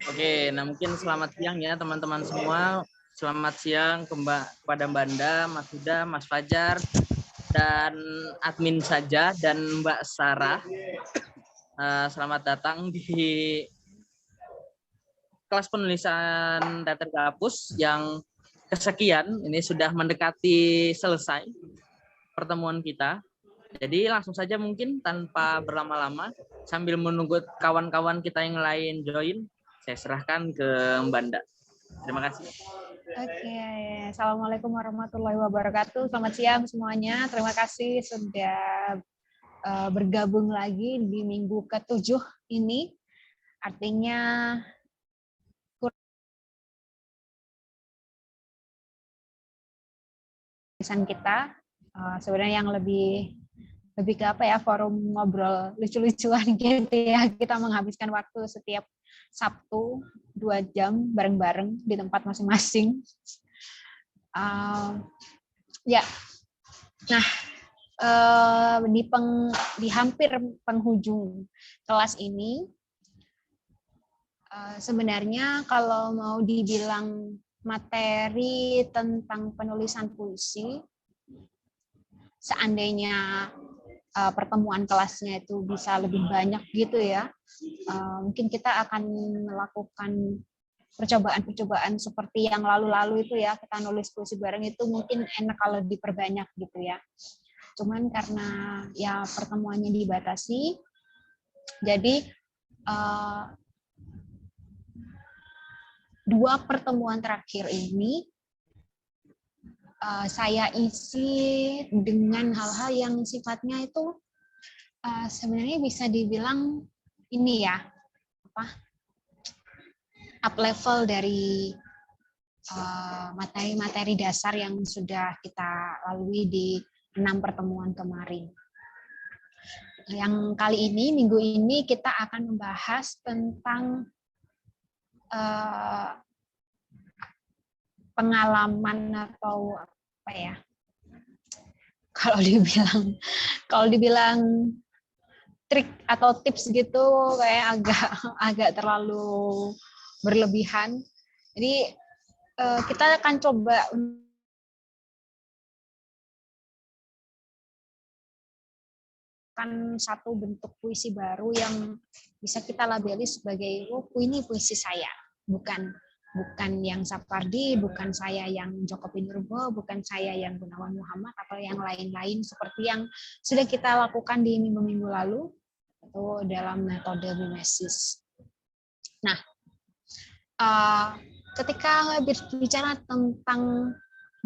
Oke, nah mungkin selamat siang ya teman-teman semua. Selamat siang kepada Mbak Anda, Mas Huda, Mas Fajar, dan admin saja, dan Mbak Sarah. Selamat datang di kelas penulisan teater gapus yang kesekian. Ini sudah mendekati selesai pertemuan kita. Jadi langsung saja mungkin tanpa berlama-lama, sambil menunggu kawan-kawan kita yang lain join, saya serahkan ke Mbak Anda. Terima kasih. Oke, Assalamualaikum warahmatullahi wabarakatuh. Selamat siang semuanya. Terima kasih sudah bergabung lagi di minggu ke-7 ini. Artinya tulisan kita sebenarnya yang lebih ke apa ya, forum ngobrol lucu-lucuan gitu ya. Kita menghabiskan waktu setiap Sabtu 2 jam bareng-bareng di tempat masing-masing. Ya, nah di hampir penghujung kelas ini, sebenarnya kalau mau dibilang materi tentang penulisan puisi, seandainya pertemuan kelasnya itu bisa lebih banyak gitu ya, mungkin kita akan melakukan percobaan-percobaan seperti yang lalu-lalu itu ya, kita nulis puisi bareng itu mungkin enak kalau diperbanyak gitu ya. Cuman karena ya pertemuannya dibatasi, jadi 2 pertemuan terakhir ini saya isi dengan hal-hal yang sifatnya itu sebenarnya bisa dibilang ini ya, up level dari materi-materi dasar yang sudah kita lalui di 6 pertemuan kemarin. Yang kali ini, minggu ini kita akan membahas tentang pengalaman atau apa ya? Kalau dibilang trik atau tips gitu kayak agak terlalu berlebihan. Jadi kita akan coba satu bentuk puisi baru yang bisa kita labeli sebagai ini puisi saya, bukan yang Sapardi, bukan saya yang Joko Pinurbo, bukan saya yang Gunawan Muhammad atau yang lain-lain seperti yang sudah kita lakukan di minggu-minggu lalu atau dalam metode mimesis. Nah, ketika berbicara tentang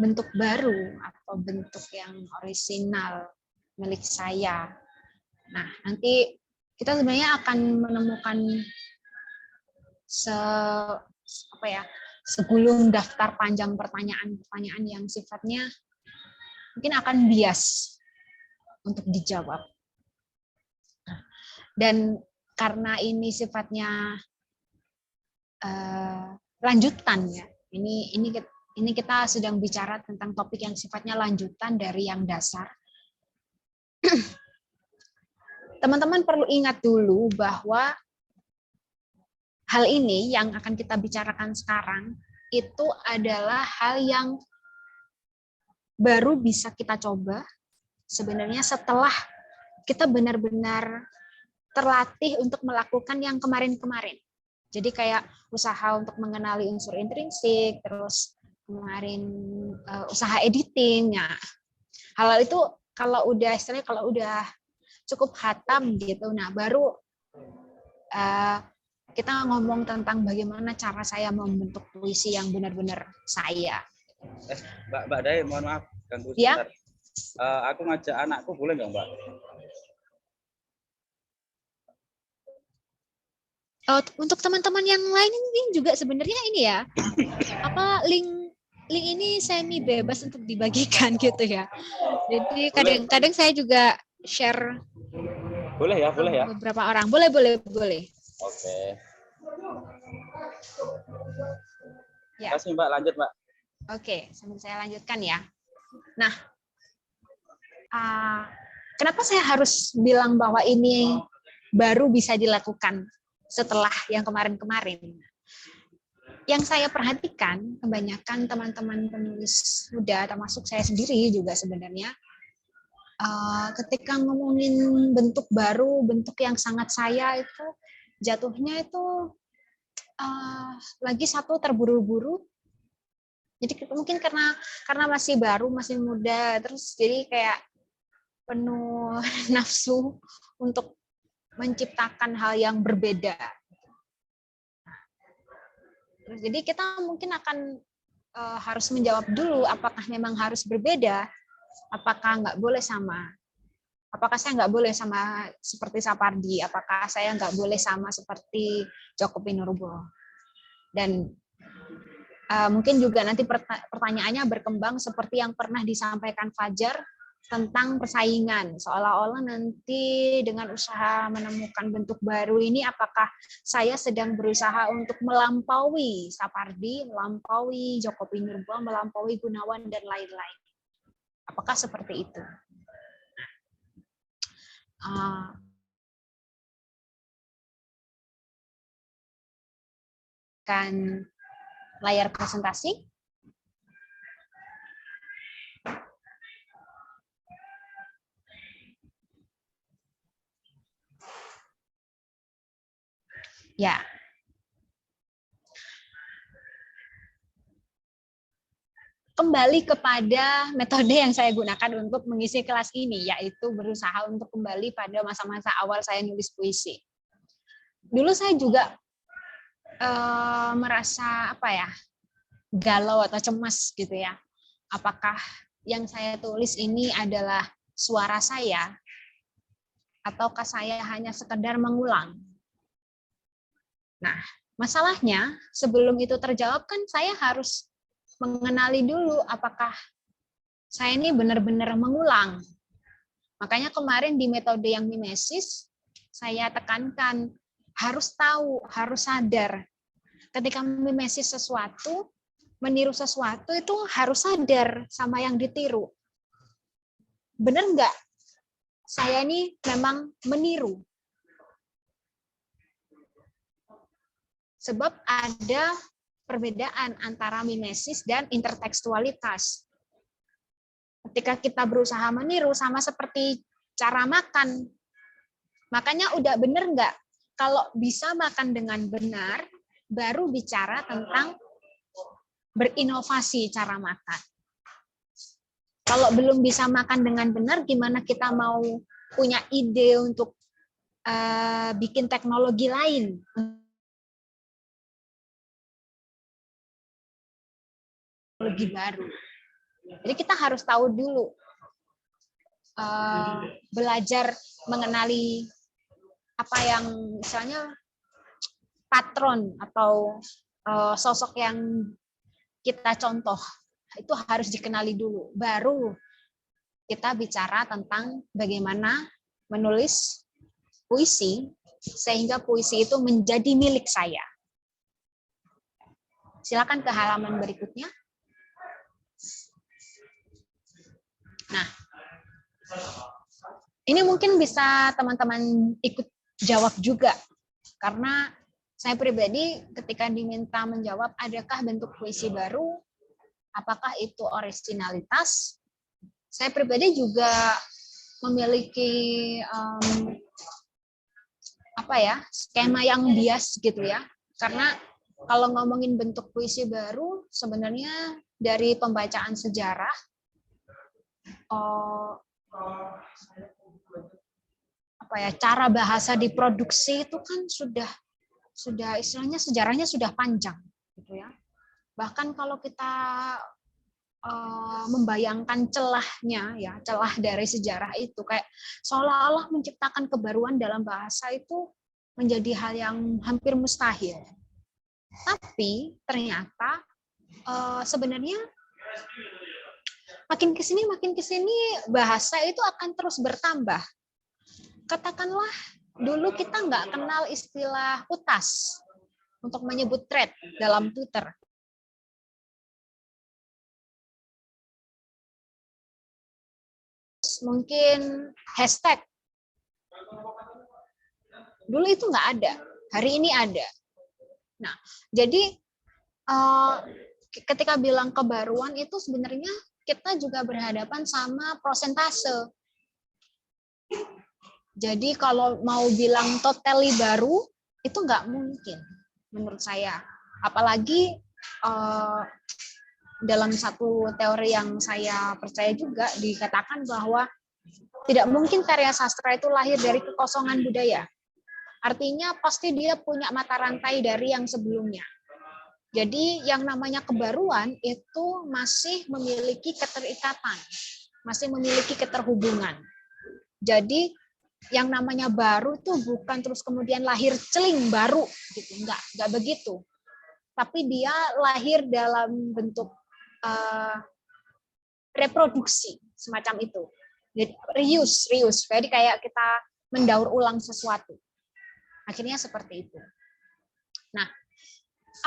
bentuk baru atau bentuk yang orisinal milik saya, nah nanti kita sebenarnya akan menemukan segulung daftar panjang pertanyaan-pertanyaan yang sifatnya mungkin akan bias untuk dijawab. Dan karena ini sifatnya lanjutan ya, ini kita sedang bicara tentang topik yang sifatnya lanjutan dari yang dasar. Teman-teman perlu ingat dulu bahwa hal ini yang akan kita bicarakan sekarang itu adalah hal yang baru bisa kita coba sebenarnya setelah kita benar-benar terlatih untuk melakukan yang kemarin-kemarin. Jadi kayak usaha untuk mengenali unsur intrinsik, terus kemarin usaha editing. Ya. Hal itu kalau udah cukup hatam gitu, nah baru kita ngomong tentang bagaimana cara saya membentuk puisi yang benar-benar saya. Mbak Day, mohon maaf ganggu ya? Aku ngajak anakku, boleh nggak Mbak? Untuk teman-teman yang lain ini juga sebenarnya ini ya, link ini semi bebas untuk dibagikan gitu ya. Jadi kadang-kadang saya juga share. Boleh ya. Beberapa orang, boleh. Oke. Ya. Kasih Mbak, lanjut Mbak. Oke, sambil saya lanjutkan ya. Nah, kenapa saya harus bilang bahwa ini baru bisa dilakukan setelah yang kemarin-kemarin? Yang saya perhatikan, kebanyakan teman-teman penulis muda, termasuk saya sendiri juga sebenarnya, ketika ngomongin bentuk baru, bentuk yang sangat saya itu, jatuhnya itu lagi satu terburu-buru. Jadi mungkin karena masih baru, masih muda, terus jadi kayak penuh nafsu untuk menciptakan hal yang berbeda. Jadi kita mungkin akan harus menjawab dulu apakah memang harus berbeda, apakah nggak boleh sama, apakah saya nggak boleh sama seperti Sapardi, apakah saya nggak boleh sama seperti Joko Pinurbo. Dan mungkin juga nanti pertanyaannya berkembang seperti yang pernah disampaikan Fajar tentang persaingan, seolah-olah nanti dengan usaha menemukan bentuk baru ini apakah saya sedang berusaha untuk melampaui Sapardi, melampaui Joko Pinurbo, melampaui Gunawan dan lain-lain. Apakah seperti itu? Kan layar presentasi. Ya. Kembali kepada metode yang saya gunakan untuk mengisi kelas ini, yaitu berusaha untuk kembali pada masa-masa awal saya nulis puisi. Dulu saya juga merasa galau atau cemas gitu ya. Apakah yang saya tulis ini adalah suara saya, ataukah saya hanya sekedar mengulang? Nah, masalahnya sebelum itu terjawab kan saya harus mengenali dulu apakah saya ini benar-benar mengulang. Makanya kemarin di metode yang mimesis, saya tekankan harus tahu, harus sadar. Ketika mimesis sesuatu, meniru sesuatu itu harus sadar sama yang ditiru. Benar nggak? Saya ini memang meniru. Sebab ada perbedaan antara mimesis dan intertekstualitas. Ketika kita berusaha meniru sama seperti cara makan. Makanya udah bener nggak? Kalau bisa makan dengan benar, baru bicara tentang berinovasi cara makan. Kalau belum bisa makan dengan benar, gimana kita mau punya ide untuk bikin teknologi lain? Teknologi baru. Jadi kita harus tahu dulu, belajar mengenali apa yang misalnya patron atau sosok yang kita contoh, itu harus dikenali dulu. Baru kita bicara tentang bagaimana menulis puisi sehingga puisi itu menjadi milik saya. Silakan ke halaman berikutnya. Nah, ini mungkin bisa teman-teman ikut jawab juga, karena saya pribadi ketika diminta menjawab adakah bentuk puisi baru, apakah itu orisinalitas, saya pribadi juga memiliki skema yang bias gitu ya, karena kalau ngomongin bentuk puisi baru sebenarnya dari pembacaan sejarah, cara bahasa diproduksi itu kan sudah istilahnya sejarahnya sudah panjang gitu ya. Bahkan kalau kita membayangkan celahnya ya, celah dari sejarah itu kayak seolah-olah menciptakan kebaruan dalam bahasa itu menjadi hal yang hampir mustahil. Tapi ternyata sebenarnya makin kesini bahasa itu akan terus bertambah. Katakanlah dulu kita nggak kenal istilah utas untuk menyebut thread dalam Twitter. Mungkin hashtag. Dulu itu nggak ada, hari ini ada. Nah, jadi ketika bilang kebaruan itu sebenarnya kita juga berhadapan sama prosentase. Jadi kalau mau bilang totally baru itu nggak mungkin menurut saya. Apalagi dalam satu teori yang saya percaya juga dikatakan bahwa tidak mungkin karya sastra itu lahir dari kekosongan budaya. Artinya pasti dia punya mata rantai dari yang sebelumnya. Jadi yang namanya kebaruan itu masih memiliki keterikatan, masih memiliki keterhubungan. Jadi yang namanya baru itu bukan terus kemudian lahir celing baru gitu, enggak begitu. Tapi dia lahir dalam bentuk reproduksi semacam itu. Jadi reuse. Jadi kayak kita mendaur ulang sesuatu. Akhirnya seperti itu. Nah,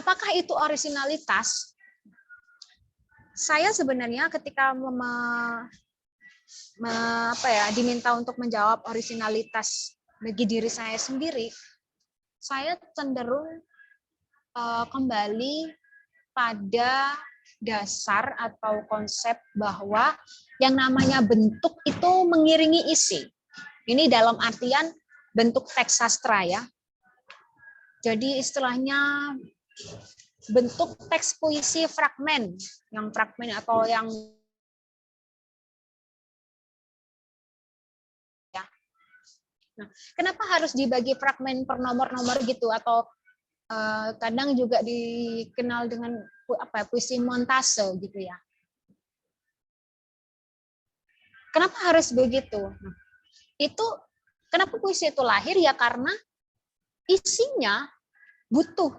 apakah itu orisinalitas? Saya sebenarnya ketika diminta untuk menjawab orisinalitas bagi diri saya sendiri, saya cenderung kembali pada dasar atau konsep bahwa yang namanya bentuk itu mengiringi isi. Ini dalam artian bentuk teks sastra ya. Jadi istilahnya bentuk teks puisi fragmen, yang fragmen atau yang ya. Nah, kenapa harus dibagi fragmen per nomor-nomor gitu atau kadang juga dikenal dengan puisi montase gitu ya. Kenapa harus begitu? Nah, itu kenapa puisi itu lahir ya karena isinya butuh.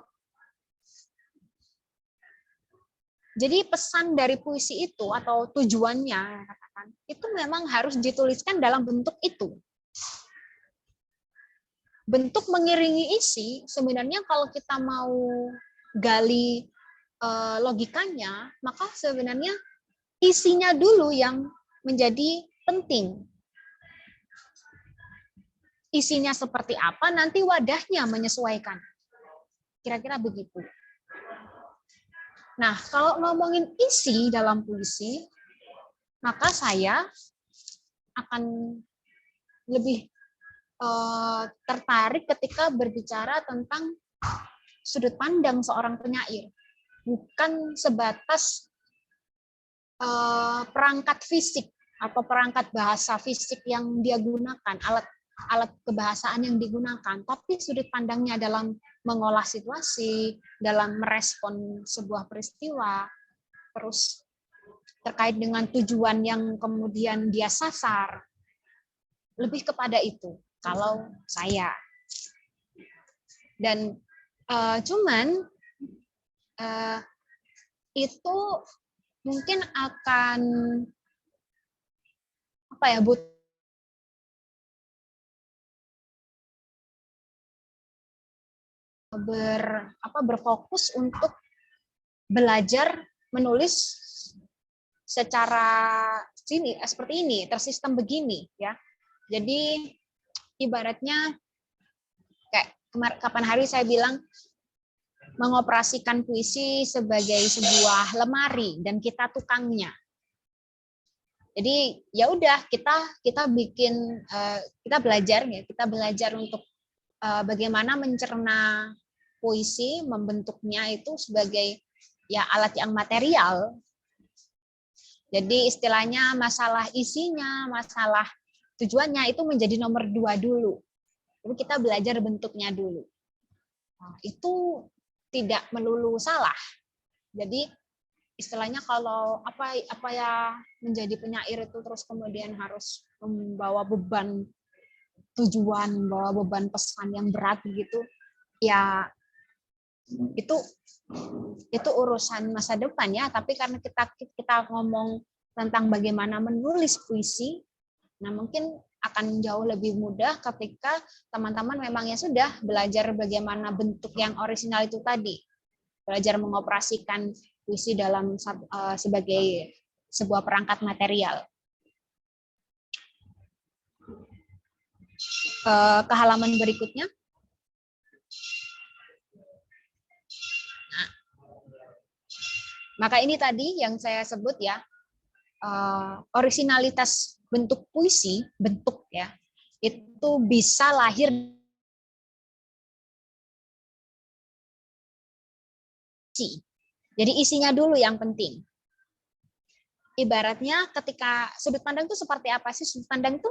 Jadi pesan dari puisi itu atau tujuannya itu memang harus dituliskan dalam bentuk itu. Bentuk mengiringi isi sebenarnya kalau kita mau gali logikanya, maka sebenarnya isinya dulu yang menjadi penting. Isinya seperti apa, nanti wadahnya menyesuaikan. Kira-kira begitu. Nah, kalau ngomongin isi dalam puisi, maka saya akan lebih tertarik ketika berbicara tentang sudut pandang seorang penyair, bukan sebatas perangkat fisik atau perangkat bahasa fisik yang dia gunakan, alat kebahasaan yang digunakan, tapi sudut pandangnya dalam mengolah situasi, dalam merespon sebuah peristiwa, terus terkait dengan tujuan yang kemudian dia sasar, lebih kepada itu. Kalau saya, dan cuman itu mungkin akan berfokus untuk belajar menulis secara seperti ini, tersistem begini ya. Jadi ibaratnya kayak kapan hari saya bilang mengoperasikan puisi sebagai sebuah lemari dan kita tukangnya. Jadi ya udah kita bikin kita belajar untuk bagaimana mencerna puisi, membentuknya itu sebagai ya alat yang material. Jadi istilahnya masalah isinya, masalah tujuannya itu menjadi nomor 2 dulu. Jadi kita belajar bentuknya dulu. Nah, itu tidak melulu salah. Jadi istilahnya kalau apa ya menjadi penyair itu terus kemudian harus membawa beban tujuan, membawa beban pesan yang berat gitu, ya itu urusan masa depan ya. Tapi karena kita ngomong tentang bagaimana menulis puisi, nah mungkin akan jauh lebih mudah ketika teman-teman memang ya sudah belajar bagaimana bentuk yang orisinal itu tadi, belajar mengoperasikan puisi dalam sebagai sebuah perangkat material. Ke halaman berikutnya. Maka ini tadi yang saya sebut ya, originalitas bentuk puisi, bentuk ya, itu bisa lahir isi. Jadi isinya dulu yang penting. Ibaratnya ketika sudut pandang itu seperti apa sih? Sudut pandang itu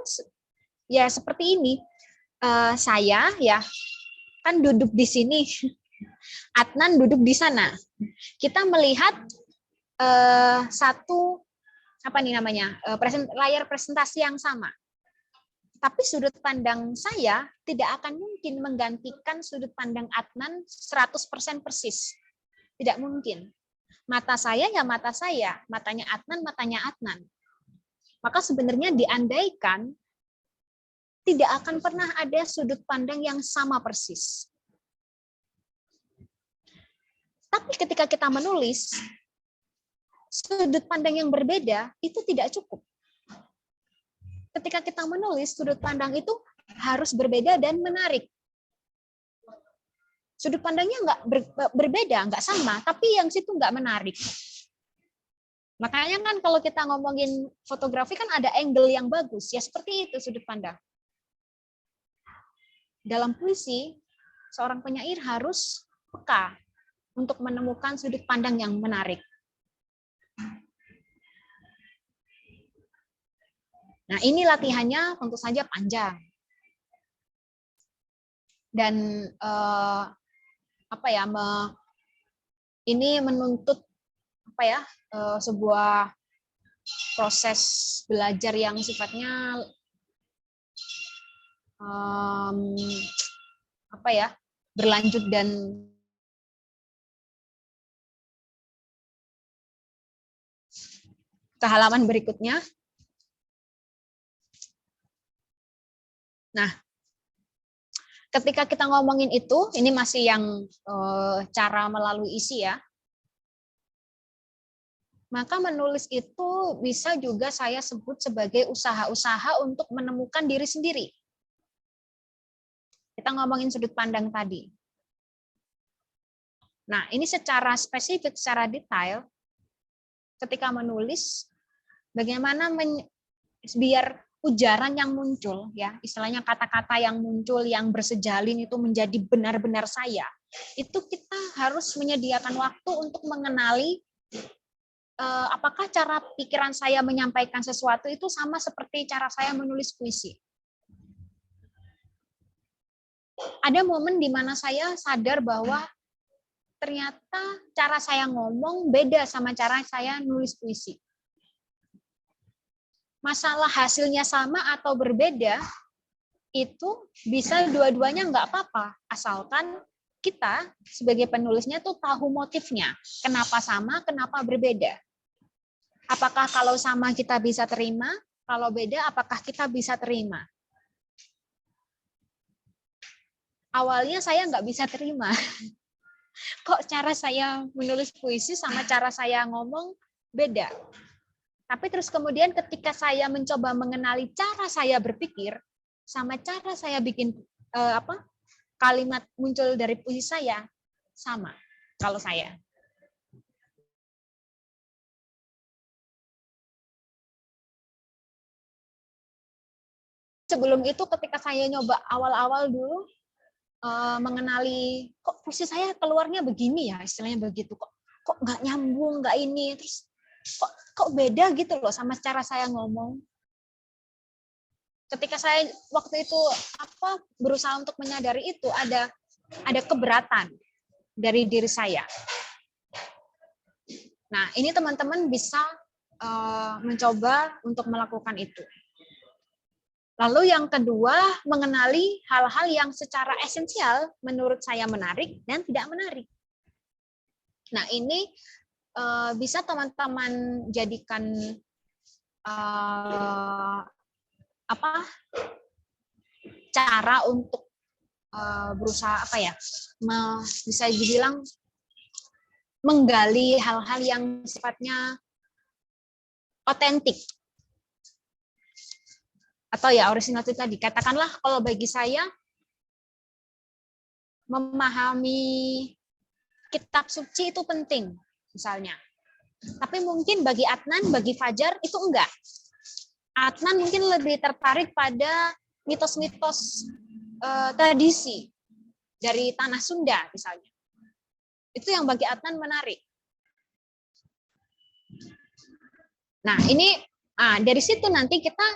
ya seperti ini. Saya ya kan duduk di sini, Adnan duduk di sana. Kita melihat satu apa nih namanya layar presentasi yang sama. Tapi sudut pandang saya tidak akan mungkin menggantikan sudut pandang Adnan 100% persis. Tidak mungkin. Mata saya ya mata saya, matanya Adnan, matanya Adnan. Maka sebenarnya diandaikan tidak akan pernah ada sudut pandang yang sama persis. Tapi ketika kita menulis, sudut pandang yang berbeda itu tidak cukup. Ketika kita menulis, sudut pandang itu harus berbeda dan menarik. Sudut pandangnya nggak berbeda, nggak sama, tapi yang situ nggak menarik. Makanya kan kalau kita ngomongin fotografi kan ada angle yang bagus, ya seperti itu sudut pandang. Dalam puisi, seorang penyair harus peka untuk menemukan sudut pandang yang menarik. Nah, ini latihannya tentu saja panjang. Dan ini menuntut sebuah proses belajar yang sifatnya berlanjut dan ke halaman berikutnya. Nah, ketika kita ngomongin itu, ini masih yang cara melalui isi ya. Maka menulis itu bisa juga saya sebut sebagai usaha-usaha untuk menemukan diri sendiri. Kita ngomongin sudut pandang tadi. Nah, ini secara spesifik, secara detail, ketika menulis, bagaimana biar ujaran yang muncul, ya istilahnya kata-kata yang muncul, yang bersejalin itu menjadi benar-benar saya, itu kita harus menyediakan waktu untuk mengenali apakah cara pikiran saya menyampaikan sesuatu itu sama seperti cara saya menulis puisi. Ada momen di mana saya sadar bahwa ternyata cara saya ngomong beda sama cara saya nulis puisi. Masalah hasilnya sama atau berbeda, itu bisa dua-duanya nggak apa-apa, asalkan kita sebagai penulisnya tuh tahu motifnya. Kenapa sama, kenapa berbeda. Apakah kalau sama kita bisa terima, kalau beda apakah kita bisa terima. Awalnya saya nggak bisa terima. Kok cara saya menulis puisi sama cara saya ngomong beda. Tapi terus kemudian ketika saya mencoba mengenali cara saya berpikir sama cara saya bikin kalimat muncul dari puisi saya sama kalau saya. Sebelum itu ketika saya nyoba awal-awal dulu mengenali kok puisi saya keluarnya begini ya, istilahnya begitu, kok nggak nyambung, nggak ini, terus kok beda gitu loh sama cara saya ngomong. Ketika saya waktu itu berusaha untuk menyadari itu, ada keberatan dari diri saya. Nah, ini teman-teman bisa mencoba untuk melakukan itu. Lalu yang kedua, mengenali hal-hal yang secara esensial menurut saya menarik dan tidak menarik. Nah, ini bisa teman-teman jadikan cara untuk berusaha bisa dibilang menggali hal-hal yang sifatnya otentik. Atau ya original itu tadi, katakanlah kalau bagi saya memahami kitab suci itu penting, misalnya. Tapi mungkin bagi Adnan, bagi Fajar itu enggak. Adnan mungkin lebih tertarik pada mitos-mitos tradisi dari tanah Sunda misalnya. Itu yang bagi Adnan menarik. Nah, ini dari situ nanti kita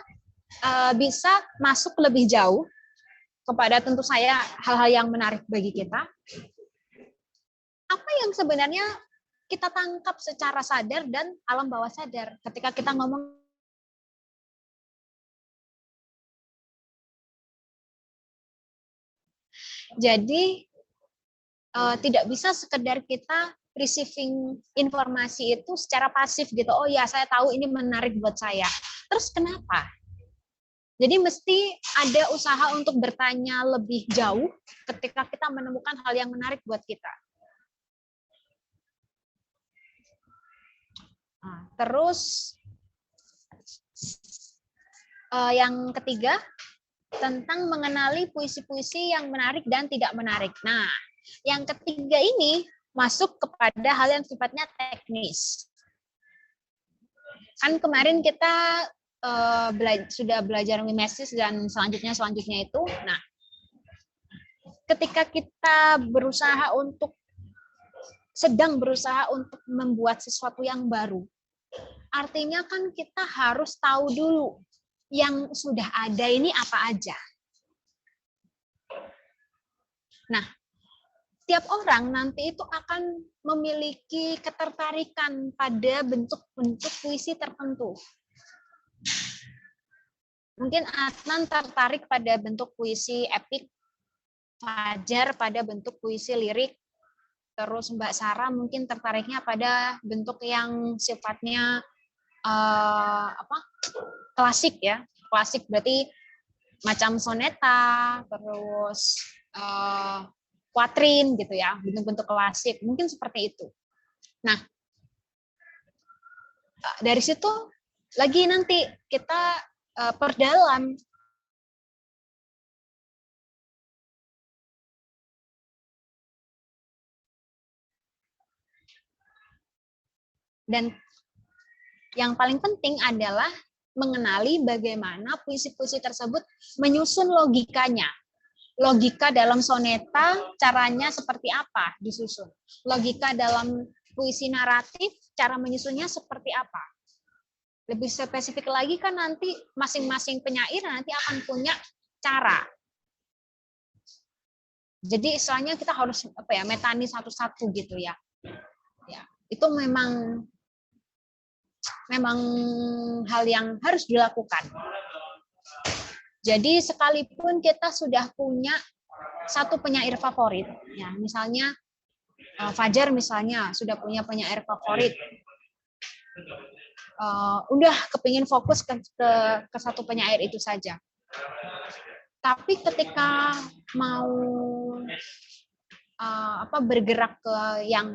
bisa masuk lebih jauh kepada tentu saya hal-hal yang menarik bagi kita. Apa yang sebenarnya kita tangkap secara sadar dan alam bawah sadar ketika kita ngomong. Jadi tidak bisa sekedar kita receiving informasi itu secara pasif gitu. Oh ya, saya tahu ini menarik buat saya. Terus kenapa? Jadi mesti ada usaha untuk bertanya lebih jauh ketika kita menemukan hal yang menarik buat kita. Terus yang ketiga, tentang mengenali puisi-puisi yang menarik dan tidak menarik. Nah, yang ketiga ini masuk kepada hal yang sifatnya teknis. Kan kemarin kita sudah belajar mimesis dan selanjutnya itu. Nah, ketika kita sedang berusaha untuk membuat sesuatu yang baru, artinya kan kita harus tahu dulu yang sudah ada ini apa aja. Nah, tiap orang nanti itu akan memiliki ketertarikan pada bentuk-bentuk puisi tertentu. Mungkin Adnan tertarik pada bentuk puisi epik, Fajar pada bentuk puisi lirik, terus Mbak Sarah mungkin tertariknya pada bentuk yang sifatnya klasik ya. Klasik berarti macam soneta, terus kuatrin gitu ya, bentuk-bentuk klasik. Mungkin seperti itu. Nah, dari situ lagi nanti kita perdalam. Dan yang paling penting adalah mengenali bagaimana puisi-puisi tersebut menyusun logikanya. Logika dalam soneta caranya seperti apa disusun. Logika dalam puisi naratif cara menyusunnya seperti apa. Lebih spesifik lagi kan nanti masing-masing penyair nanti akan punya cara. Jadi istilahnya kita harus metani satu-satu gitu ya. Ya, itu memang hal yang harus dilakukan. Jadi sekalipun kita sudah punya satu penyair favorit, ya misalnya Fajar misalnya sudah punya penyair favorit, udah kepingin fokus ke satu penyair itu saja. Tapi ketika mau bergerak ke yang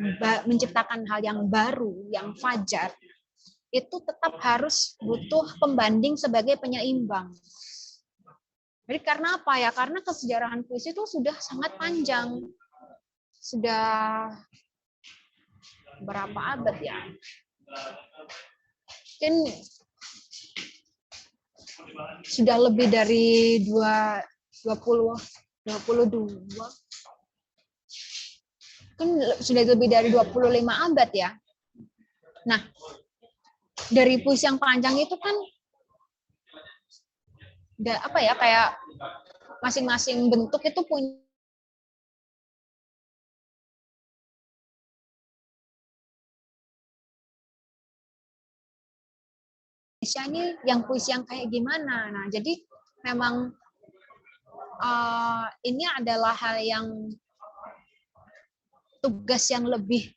menciptakan hal yang baru, yang Fajar, itu tetap harus butuh pembanding sebagai penyeimbang. Jadi karena apa ya? Karena kesejarahan puisi itu sudah sangat panjang. Sudah berapa abad ya? Mungkin sudah lebih dari 22. Kan sudah lebih dari 25 abad ya. Nah, dari puisi yang panjang itu kan kayak masing-masing bentuk itu punya ini yang puisi yang kayak gimana. Nah, jadi memang ini adalah hal yang tugas yang lebih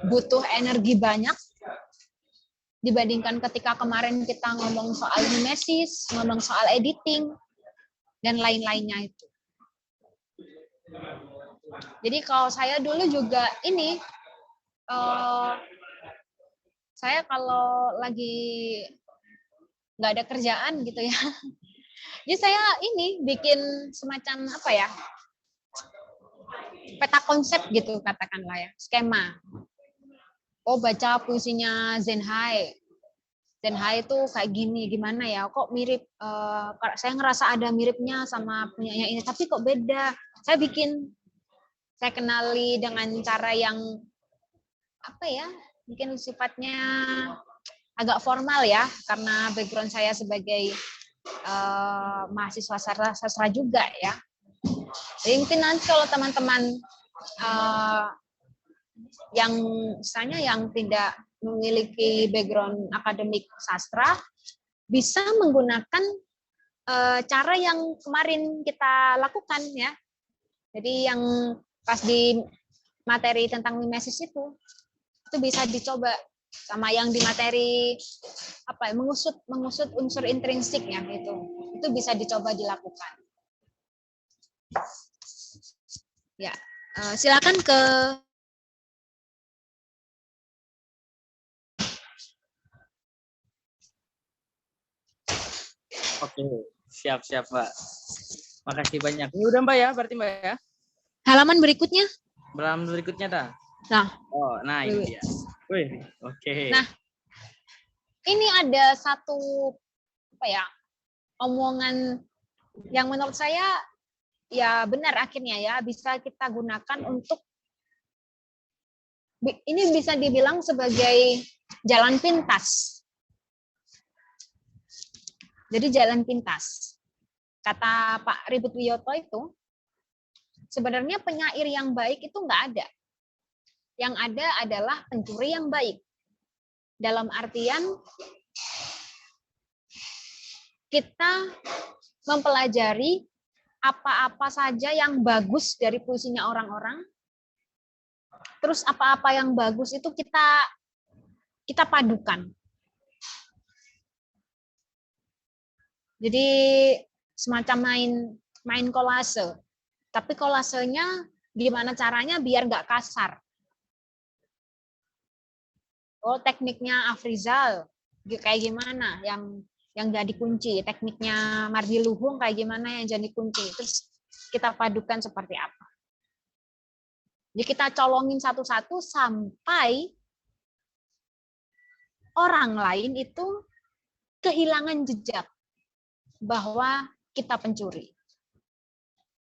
butuh energi banyak dibandingkan ketika kemarin kita ngomong soal mimesis, ngomong soal editing, dan lain-lainnya itu. Jadi kalau saya dulu juga ini, saya kalau lagi nggak ada kerjaan gitu ya, jadi saya ini bikin semacam peta konsep gitu katakanlah ya, skema. oh baca puisinya Zenhai. Zenhai itu kayak gini, gimana ya? Kok mirip? Saya ngerasa ada miripnya sama punyanya ini, tapi kok beda. Saya kenali dengan cara yang apa ya? Mungkin sifatnya agak formal ya, karena background saya sebagai mahasiswa sastra juga ya. Jadi mungkin nanti kalau teman-teman yang misalnya yang tidak memiliki background akademik sastra bisa menggunakan cara yang kemarin kita lakukan ya. Jadi yang pas di materi tentang mimesis itu bisa dicoba sama yang di materi apa ya, mengusut unsur intrinsiknya itu bisa dicoba dilakukan. Ya, silakan ke Oke, siap Mbak. Makasih banyak. Ini udah Mbak ya, berarti Mbak ya? halaman berikutnya. Halaman berikutnya dah. Nah. Oh, nah ini dia. Wih, oke. Nah, ini ada satu apa ya, omongan yang menurut saya ya benar akhirnya ya bisa kita gunakan untuk ini bisa dibilang sebagai jalan pintas. Jadi jalan pintas. Kata Pak Ribut Wiyoto itu, sebenarnya penyair yang baik itu nggak ada. Yang ada adalah pencuri yang baik. Dalam artian kita mempelajari apa-apa saja yang bagus dari puisinya orang-orang. Terus apa-apa yang bagus itu kita padukan. Jadi semacam main kolase. Tapi kolasenya gimana caranya biar nggak kasar. Oh, tekniknya Afrizal kayak gimana yang jadi kunci, tekniknya Mardi Luhung kayak gimana yang jadi kunci. Terus kita padukan seperti apa. Jadi kita colongin satu-satu sampai orang lain itu kehilangan jejak bahwa kita pencuri.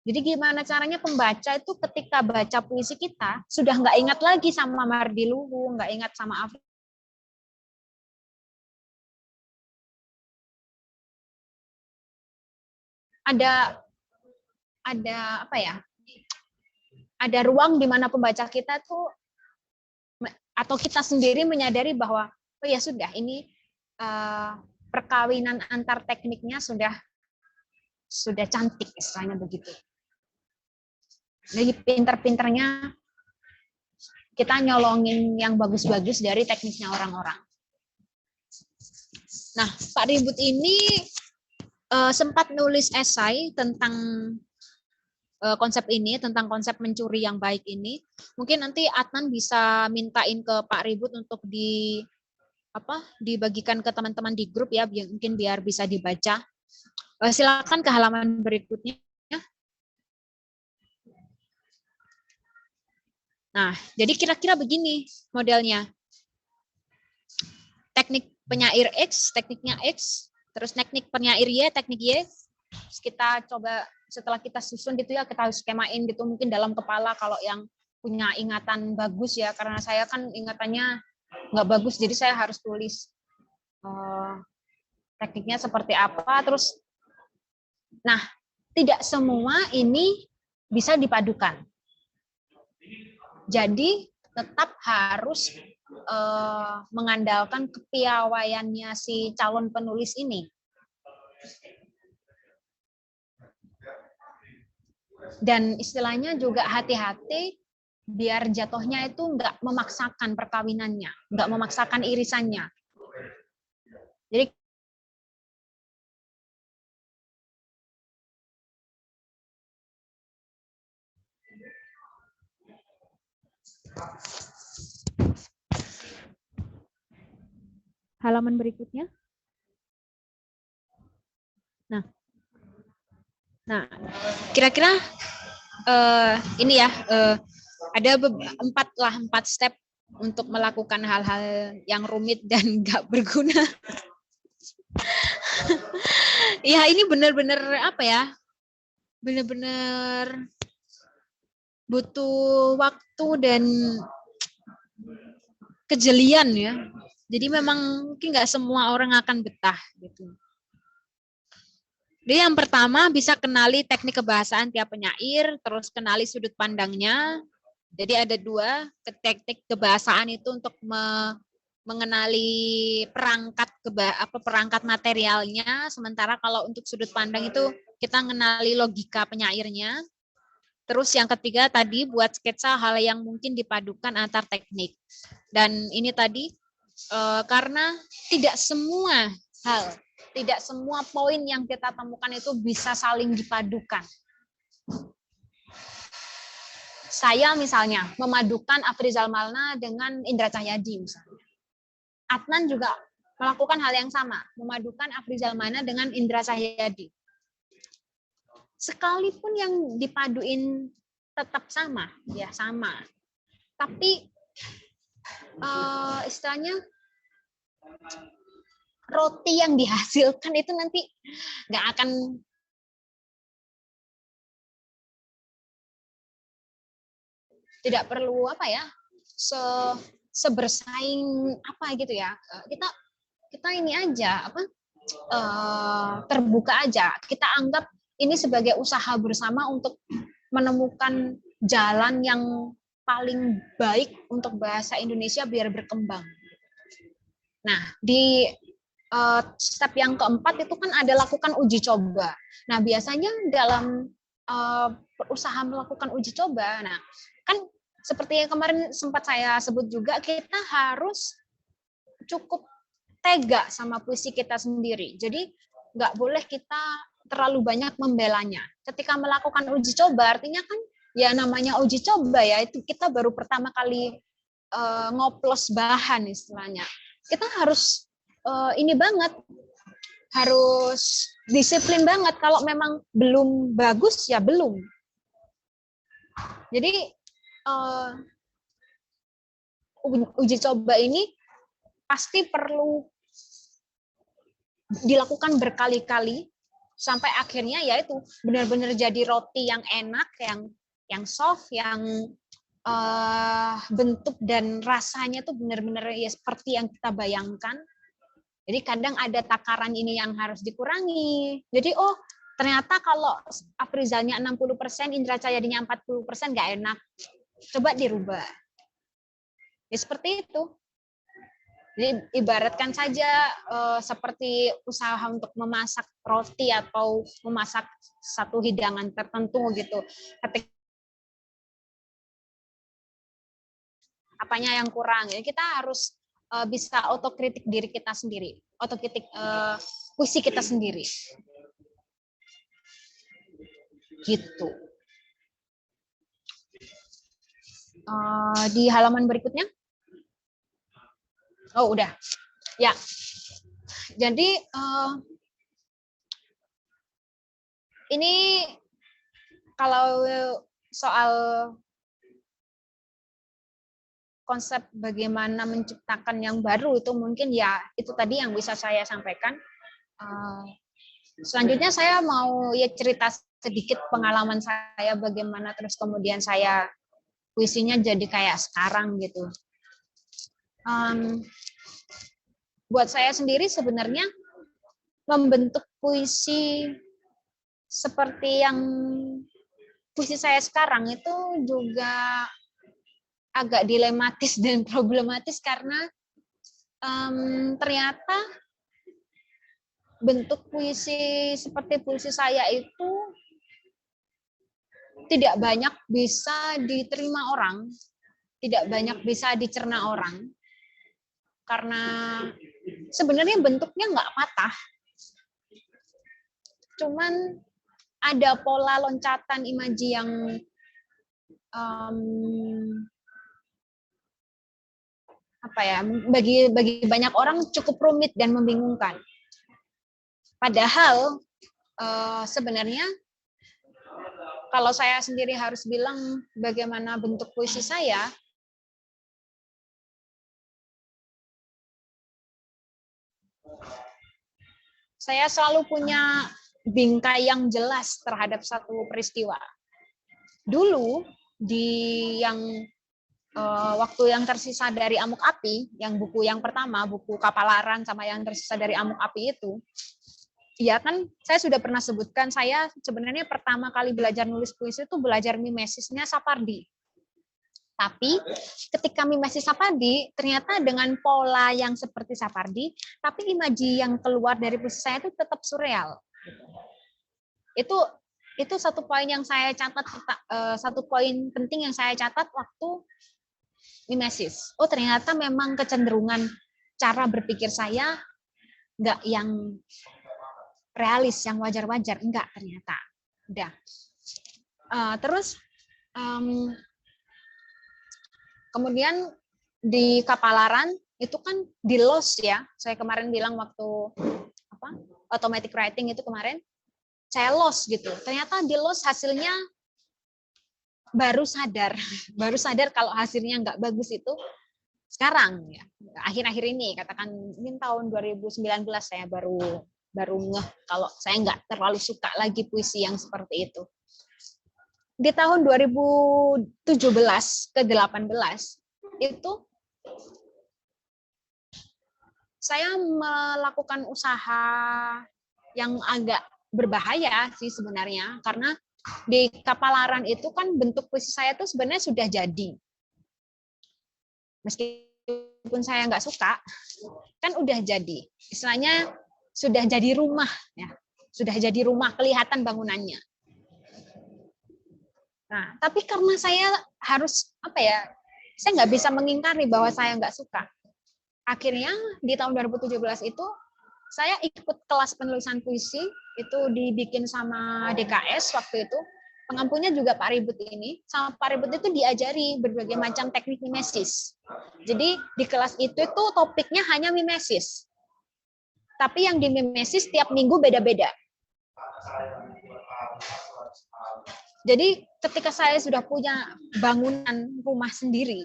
Jadi gimana caranya pembaca itu ketika baca puisi kita sudah nggak ingat lagi sama Mardi Luhung, nggak ingat sama Afrizal. Ada apa ya? Ada ruang di mana pembaca kita tuh atau kita sendiri menyadari bahwa oh ya sudah ini perkawinan antar tekniknya sudah cantik istilahnya begitu. Jadi pinter-pinternya kita nyolongin yang bagus-bagus dari tekniknya orang-orang. Nah, Pak Ribut ini sempat nulis esai tentang konsep ini, tentang konsep mencuri yang baik ini. Mungkin nanti Adnan bisa mintain ke Pak Ribut untuk dibagikan ke teman-teman di grup ya, mungkin biar bisa dibaca. Silakan ke halaman berikutnya. Nah, jadi kira-kira begini modelnya. Teknik penyair X, tekniknya X, terus teknik penyair Y, teknik Y. Terus kita coba setelah kita susun gitu ya, kita harus skemain gitu mungkin dalam kepala kalau yang punya ingatan bagus ya, karena saya kan ingatannya nggak bagus, jadi saya harus tulis tekniknya seperti apa. Terus, nah tidak semua ini bisa dipadukan. Jadi tetap harus mengandalkan kepiawaiannya si calon penulis ini. Dan istilahnya juga hati-hati biar jatuhnya itu nggak memaksakan perkawinannya, nggak memaksakan irisannya. Jadi halaman berikutnya. Nah, kira-kira ini ya ada 4 step untuk melakukan hal-hal yang rumit dan nggak berguna. Ya ini benar-benar apa ya? Benar-benar butuh waktu dan kejelian ya. Jadi memang mungkin nggak semua orang akan betah gitu. Jadi yang pertama bisa kenali teknik kebahasaan tiap penyair, terus kenali sudut pandangnya. Jadi ada dua teknik kebahasaan itu untuk mengenali perangkat materialnya, sementara kalau untuk sudut pandang itu kita mengenali logika penyairnya. Terus yang ketiga tadi buat sketsa hal yang mungkin dipadukan antar teknik. Dan ini tadi karena tidak semua hal, tidak semua poin yang kita temukan itu bisa saling dipadukan. Saya misalnya memadukan Afrizal Malna dengan Indra Cahyadi misalnya. Adnan juga melakukan hal yang sama, memadukan Afrizal Malna dengan Indra Cahyadi. Sekalipun yang dipaduin tetap sama, ya sama. Tapi istilahnya roti yang dihasilkan itu nanti nggak akan tidak perlu apa ya sebersaing apa gitu ya. Kita ini aja apa terbuka aja. Kita anggap ini sebagai usaha bersama untuk menemukan jalan yang paling baik untuk bahasa Indonesia biar berkembang. Nah, di step yang keempat itu kan ada lakukan uji coba. Nah, biasanya dalam usaha melakukan uji coba, nah kan seperti yang kemarin sempat saya sebut juga, kita harus cukup tega sama puisi kita sendiri. Jadi nggak boleh kita terlalu banyak membelanya. Ketika melakukan uji coba, artinya kan ya namanya uji coba ya, itu kita baru pertama kali ngoplos bahan istilahnya. Kita harus ini banget, harus disiplin banget. Kalau memang belum bagus ya belum. Jadi uji coba ini pasti perlu dilakukan berkali-kali sampai akhirnya ya itu benar-benar jadi roti yang enak, yang soft, yang bentuk dan rasanya tuh benar-benar ya seperti yang kita bayangkan. Jadi kadang ada takaran ini yang harus dikurangi. Jadi ternyata kalau Afrizalnya 60%, Indra Cahyadinya 40% nggak enak. Coba dirubah. Ya seperti itu. Jadi ibaratkan saja seperti usaha untuk memasak roti atau memasak satu hidangan tertentu gitu. Ketika apanya yang kurang, ya kita harus bisa otokritik diri kita sendiri, otokritik puisi kita sendiri. Gitu. Di halaman berikutnya. Oh, udah. Ya. Jadi ini kalau soal konsep bagaimana menciptakan yang baru itu mungkin ya itu tadi yang bisa saya sampaikan. Selanjutnya saya mau ya cerita sedikit pengalaman saya bagaimana terus kemudian saya puisinya jadi kayak sekarang gitu. Buat saya sendiri sebenarnya membentuk puisi seperti yang puisi saya sekarang itu juga agak dilematis dan problematis karena ternyata bentuk puisi seperti puisi saya itu tidak banyak bisa diterima orang, tidak banyak bisa dicerna orang, karena sebenarnya bentuknya nggak patah, cuman ada pola loncatan imaji yang apa ya, bagi banyak orang cukup rumit dan membingungkan. Padahal sebenarnya kalau saya sendiri harus bilang bagaimana bentuk puisi saya, Saya selalu punya bingkai yang jelas terhadap satu peristiwa. Dulu di yang waktu yang tersisa dari Amuk Api, yang buku yang pertama, buku Kapalaran sama yang tersisa dari Amuk Api itu, ya kan saya sudah pernah sebutkan, saya sebenarnya pertama kali belajar nulis puisi itu belajar mimesisnya Sapardi. Tapi ketika mimesis Sapardi, ternyata dengan pola yang seperti Sapardi, tapi imaji yang keluar dari puisi saya itu tetap surreal. Itu satu poin yang saya catat, satu poin penting yang saya catat waktu mimesis. Oh, ternyata memang kecenderungan cara berpikir saya nggak yang realis, yang wajar-wajar, enggak ternyata. Udah. Terus kemudian di Kapalaran itu kan di loss ya. Saya kemarin bilang waktu automatic writing itu kemarin saya loss gitu. Ternyata di loss hasilnya baru sadar kalau hasilnya nggak bagus itu sekarang ya. Akhir-akhir ini katakan mungkin tahun 2019 saya baru ngeh kalau saya nggak terlalu suka lagi puisi yang seperti itu. Di tahun 2017 ke 18 itu saya melakukan usaha yang agak berbahaya sih sebenarnya, karena di Kapalaran itu kan bentuk puisi saya tuh sebenarnya sudah jadi. Meskipun saya nggak suka, kan udah jadi. Istilahnya sudah jadi rumah ya. Sudah jadi rumah, kelihatan bangunannya. Nah, tapi karena saya harus saya nggak bisa mengingkari bahwa saya nggak suka. Akhirnya di tahun 2017 itu saya ikut kelas penulisan puisi, itu dibikin sama DKS waktu itu. Pengampunya juga Pak Ribut ini. Sama Pak Ribut itu diajari berbagai macam teknik mimesis. Jadi di kelas itu topiknya hanya mimesis. Tapi yang di mimesis tiap minggu beda-beda. Jadi ketika saya sudah punya bangunan rumah sendiri,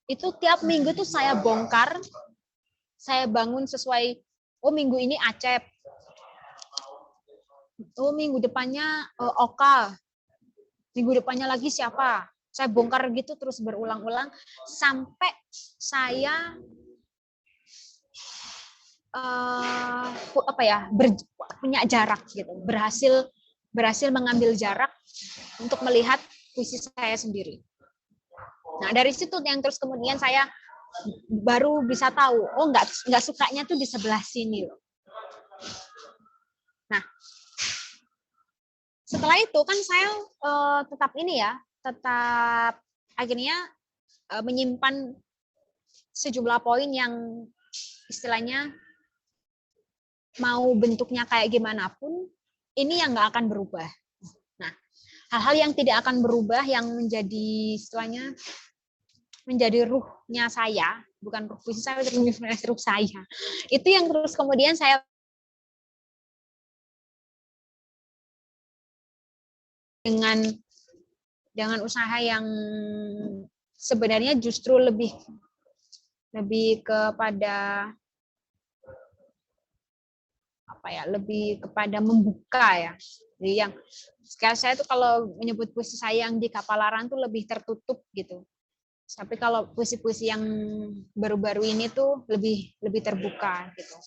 itu tiap minggu tuh saya bongkar, saya bangun sesuai, minggu ini Acep, minggu depannya Oka, minggu depannya lagi siapa. Saya bongkar gitu terus berulang-ulang sampai saya punya jarak gitu, berhasil mengambil jarak untuk melihat puisi saya sendiri. Nah, dari situ yang terus kemudian saya baru bisa tahu, nggak sukanya tuh di sebelah sini loh. Nah, setelah itu kan saya tetap akhirnya menyimpan sejumlah poin yang istilahnya mau bentuknya kayak gimana pun, ini yang nggak akan berubah. Nah, hal-hal yang tidak akan berubah, yang menjadi istilahnya menjadi ruhnya saya, bukan ruh puisi saya, tapi ruh saya. Itu yang terus kemudian saya dengan usaha yang sebenarnya justru lebih kepada lebih kepada membuka ya. Jadi yang sekarang saya tuh kalau menyebut puisi saya yang di Kapalaran tuh lebih tertutup gitu. Tapi kalau puisi-puisi yang baru-baru ini tuh lebih terbuka gitu.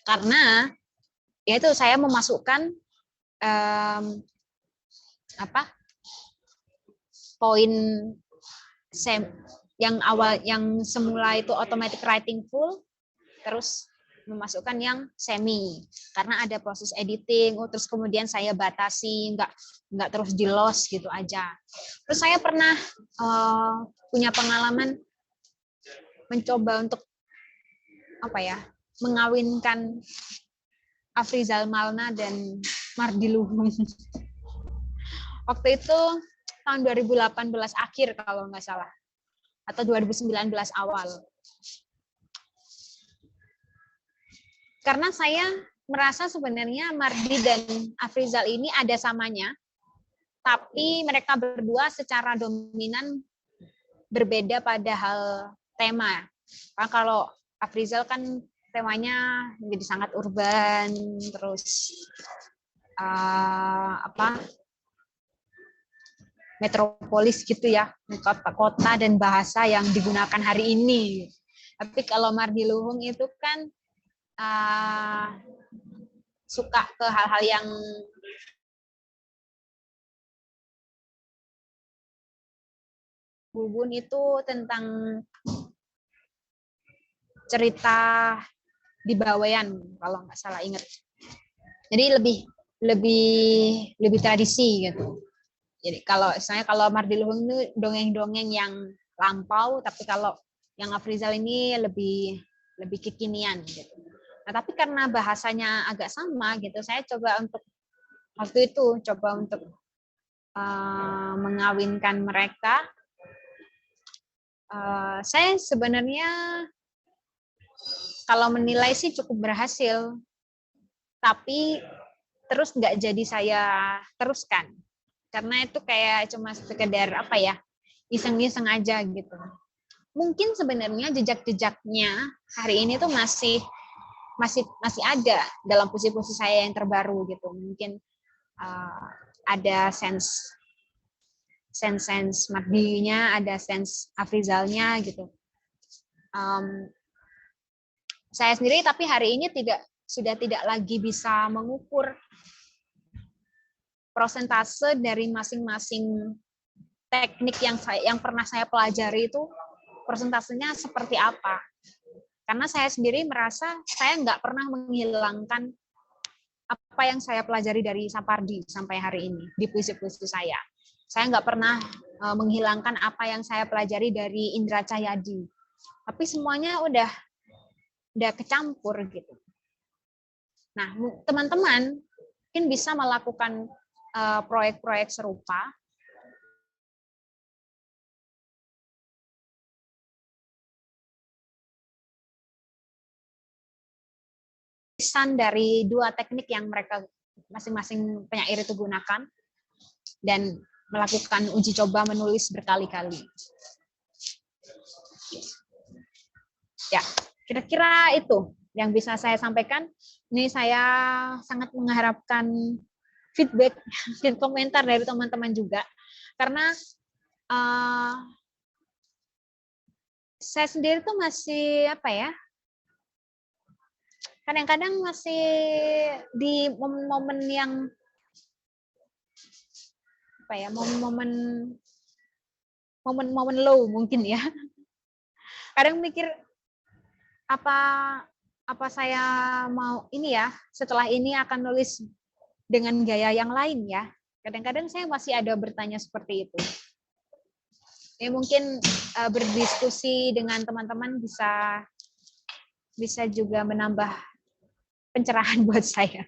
Karena ya itu saya memasukkan poin yang semula itu automatic writing full, terus memasukkan yang semi karena ada proses editing. Terus kemudian saya batasi, nggak terus di loss gitu aja. Terus saya pernah punya pengalaman mencoba untuk mengawinkan Afrizal Malna dan Mardi Luhung. Waktu itu tahun 2018 akhir kalau nggak salah, atau 2019 awal. Karena saya merasa sebenarnya Mardi dan Afrizal ini ada samanya, tapi mereka berdua secara dominan berbeda pada hal tema. Kalau Afrizal kan temanya menjadi sangat urban, terus metropolis gitu ya, kota dan bahasa yang digunakan hari ini. Tapi kalau Mardiluhung itu kan suka ke hal-hal yang Bubun itu tentang cerita di Bawean kalau nggak salah ingat. Jadi lebih tradisi gitu. Jadi kalau Mardiluhung itu dongeng-dongeng yang lampau, tapi kalau yang Afrizal ini lebih kekinian gitu. Nah, tapi karena bahasanya agak sama gitu, saya coba untuk waktu itu untuk mengawinkan mereka. Saya sebenarnya kalau menilai sih cukup berhasil, tapi terus nggak jadi saya teruskan karena itu kayak cuma sekedar iseng-iseng aja gitu. Mungkin sebenarnya jejak-jejaknya hari ini tuh masih ada dalam puisi-puisi saya yang terbaru gitu. Mungkin ada sense Mardinya, ada sense Afrizalnya gitu. Saya sendiri tapi hari ini sudah tidak lagi bisa mengukur persentase dari masing-masing teknik yang pernah saya pelajari itu persentasenya seperti apa. Karena saya sendiri merasa saya nggak pernah menghilangkan apa yang saya pelajari dari Sapardi sampai hari ini di puisi-puisi saya. Saya nggak pernah menghilangkan apa yang saya pelajari dari Indra Cahyadi. Tapi semuanya udah kecampur gitu. Nah, teman-teman mungkin bisa melakukan proyek-proyek serupa. Tulisan dari dua teknik yang mereka masing-masing penyair itu gunakan dan melakukan uji coba menulis berkali-kali. Ya, kira-kira itu yang bisa saya sampaikan. Ini saya sangat mengharapkan feedback dan komentar dari teman-teman juga, karena saya sendiri tuh masih kadang-kadang masih di momen-momen yang momen-momen low mungkin ya. Kadang mikir apa saya mau setelah ini akan nulis dengan gaya yang lain ya. Kadang-kadang saya masih ada bertanya seperti itu. Ya mungkin berdiskusi dengan teman-teman bisa juga menambah pencerahan buat saya.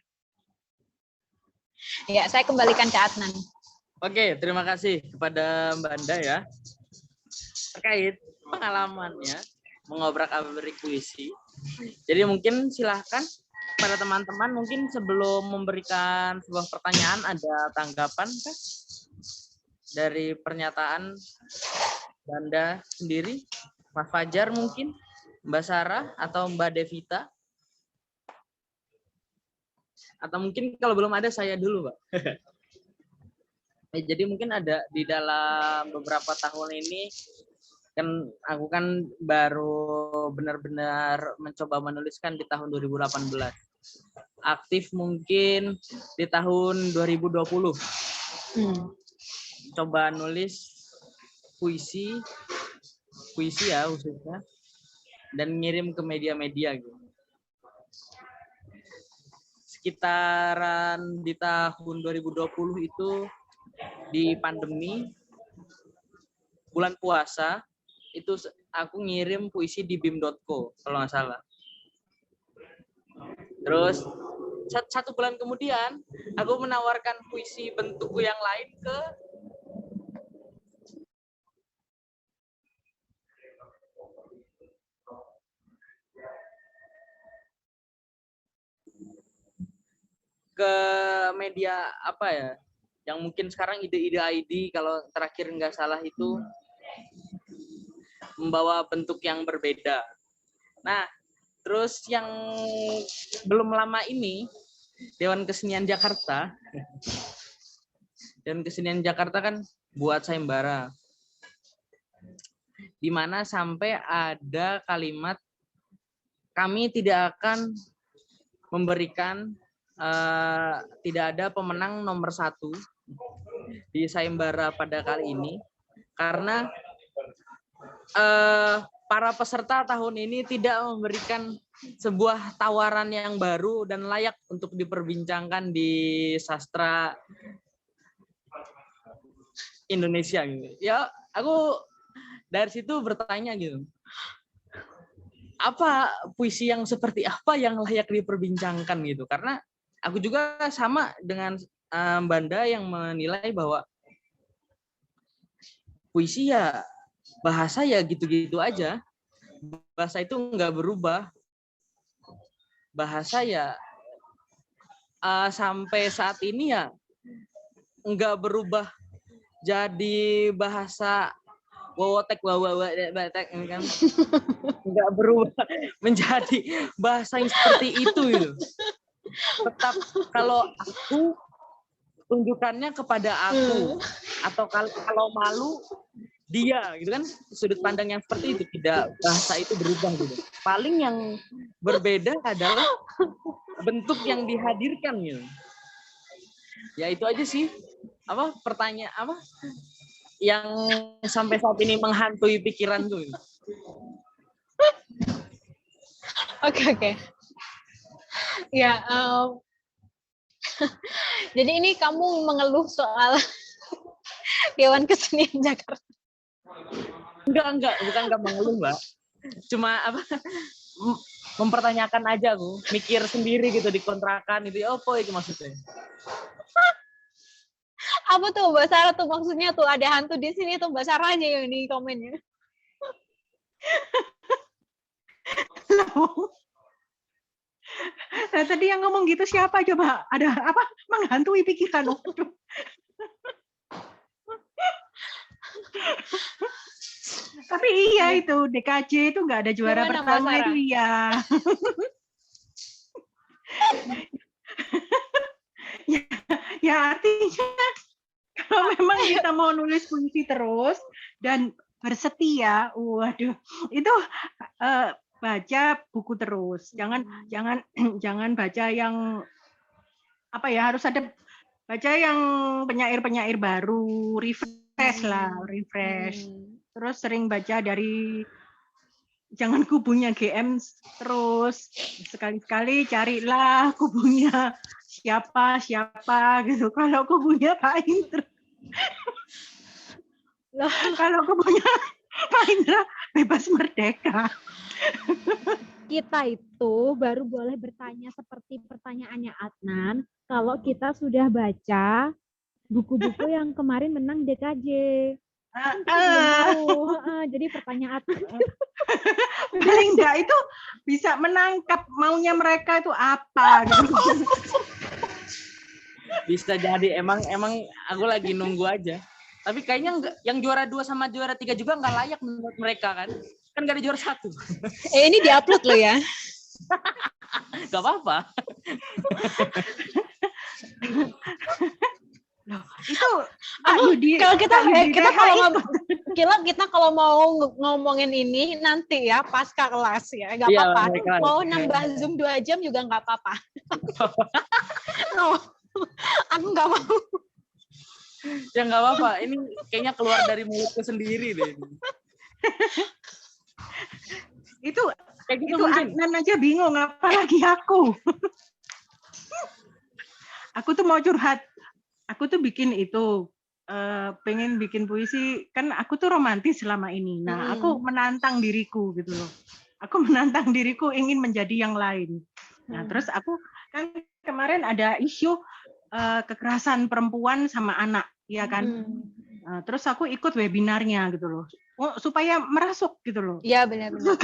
Ya, saya kembalikan ke Adnan. Oke, terima kasih kepada Mbak Anda ya. Terkait pengalamannya mengobrak-abrik puisi. Jadi mungkin silahkan pada teman-teman mungkin sebelum memberikan sebuah pertanyaan ada tanggapan kah dari pernyataan Mbak Anda sendiri, Mas Fajar mungkin, Mbak Sarah atau Mbak Devita? Atau mungkin kalau belum ada saya dulu, Mbak. Jadi mungkin ada di dalam beberapa tahun ini kan aku kan baru benar-benar mencoba menuliskan di tahun 2018. Aktif mungkin di tahun 2020. Coba nulis puisi ya khususnya dan ngirim ke media-media gitu. Sekitaran di tahun 2020 itu di pandemi bulan puasa itu aku ngirim puisi di bim.co kalau nggak salah. Terus satu bulan kemudian aku menawarkan puisi bentukku yang lain ke media yang mungkin sekarang ide-ide ID kalau terakhir nggak salah itu membawa bentuk yang berbeda. Nah, Terus yang belum lama ini Dewan Kesenian Jakarta kan buat sayembara, di mana sampai ada kalimat kami tidak akan memberikan tidak ada pemenang nomor 1 di sayembara pada kali ini karena para peserta tahun ini tidak memberikan sebuah tawaran yang baru dan layak untuk diperbincangkan di sastra Indonesia gitu. Ya, aku dari situ bertanya gitu. Apa puisi yang seperti apa yang layak diperbincangkan gitu? Karena aku juga sama dengan Banda yang menilai bahwa puisi ya bahasa ya gitu-gitu aja. Bahasa itu nggak berubah. Bahasa ya sampai saat ini ya nggak berubah jadi bahasa wowotek wawatek kan nggak berubah menjadi bahasa yang seperti itu gitu. Tetap kalau aku tunjukkannya kepada aku atau kalau malu dia gitu kan, sudut pandang yang seperti itu, tidak bahasa itu berubah gitu. Paling yang berbeda adalah bentuk yang dihadirkan gitu. Ya itu aja sih pertanyaan yang sampai saat ini menghantui pikiran tuh. Oke. Ya, jadi ini kamu mengeluh soal Dewan Kesenian Jakarta. Enggak, bukan enggak mengeluh, Mbak. Cuma mempertanyakan aja aku, mikir sendiri gitu di kontrakan itu apa itu maksudnya. Apa tuh Mbak Sarah tuh maksudnya tuh ada hantu di sini tuh Mbak Sarah aja yang di komennya. Nah, tadi yang ngomong gitu siapa coba? Ada apa? Menghantui pikiran. Tapi iya itu DKJ itu nggak ada juara Gimana, pertama itu iya. ya artinya kalau memang kita mau nulis puisi terus dan bersetia, waduh itu baca buku terus. Jangan baca yang apa ya, harus ada baca yang penyair baru, refresh. Terus sering baca dari jangan kubunya GM terus, sekali-sekali carilah kubunya siapa gitu. Kalau kubunya Pak Indra. Kalau kubunya Pak Indra bebas merdeka. Kita itu baru boleh bertanya seperti pertanyaannya Adnan kalau kita sudah baca buku-buku yang kemarin menang DKJ. Kan kita belum tahu. Jadi pertanyaan paling enggak itu bisa menangkap maunya mereka itu apa gitu. Bisa jadi emang aku lagi nunggu aja. Tapi kayaknya enggak, yang juara 2 sama juara 3 juga nggak layak menurut mereka kan. Kan nggak ada juara 1. Ini diupload loh ya. Gak apa-apa. Itu Yudi, kalau kita kalau mau ngomongin ini nanti ya pasca kelas ya nggak apa-apa. Mau nambah Zoom 2 jam juga nggak apa-apa. No, aku nggak mau. Ya nggak apa-apa. Ini kayaknya keluar dari mulutku sendiri deh. Itu kayak gitu itu Adnan aja bingung, apalagi aku. Aku tuh mau curhat. Aku tuh bikin itu, pengen bikin puisi, kan aku tuh romantis selama ini. Nah, aku menantang diriku gitu loh. Aku menantang diriku ingin menjadi yang lain. Nah, terus aku kan kemarin ada isu kekerasan perempuan sama anak, ya kan? Nah, terus aku ikut webinarnya gitu loh. Supaya merasuk gitu loh. Iya benar-benar.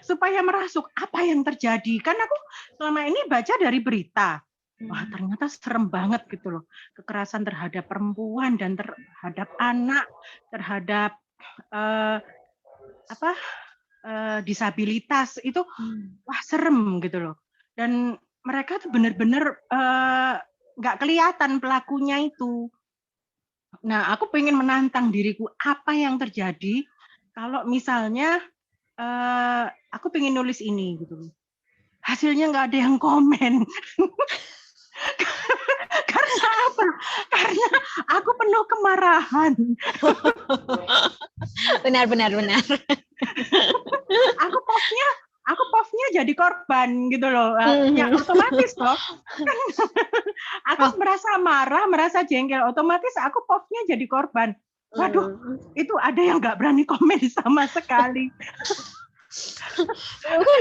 Supaya merasuk apa yang terjadi. Kan aku selama ini baca dari berita. Wah, ternyata serem banget gitu loh. Kekerasan terhadap perempuan dan terhadap anak, terhadap disabilitas itu wah serem gitu loh. Dan mereka tuh bener-bener nggak kelihatan pelakunya itu. Nah, aku pengen menantang diriku apa yang terjadi kalau misalnya aku pengen nulis ini gitu. Hasilnya nggak ada yang komen. Karena apa? Karena aku penuh kemarahan. Benar. Aku postnya jadi korban gitu loh. Ya otomatis toh. Aku merasa marah, merasa jengkel, otomatis aku postnya jadi korban. Waduh, itu ada yang nggak berani komen sama sekali.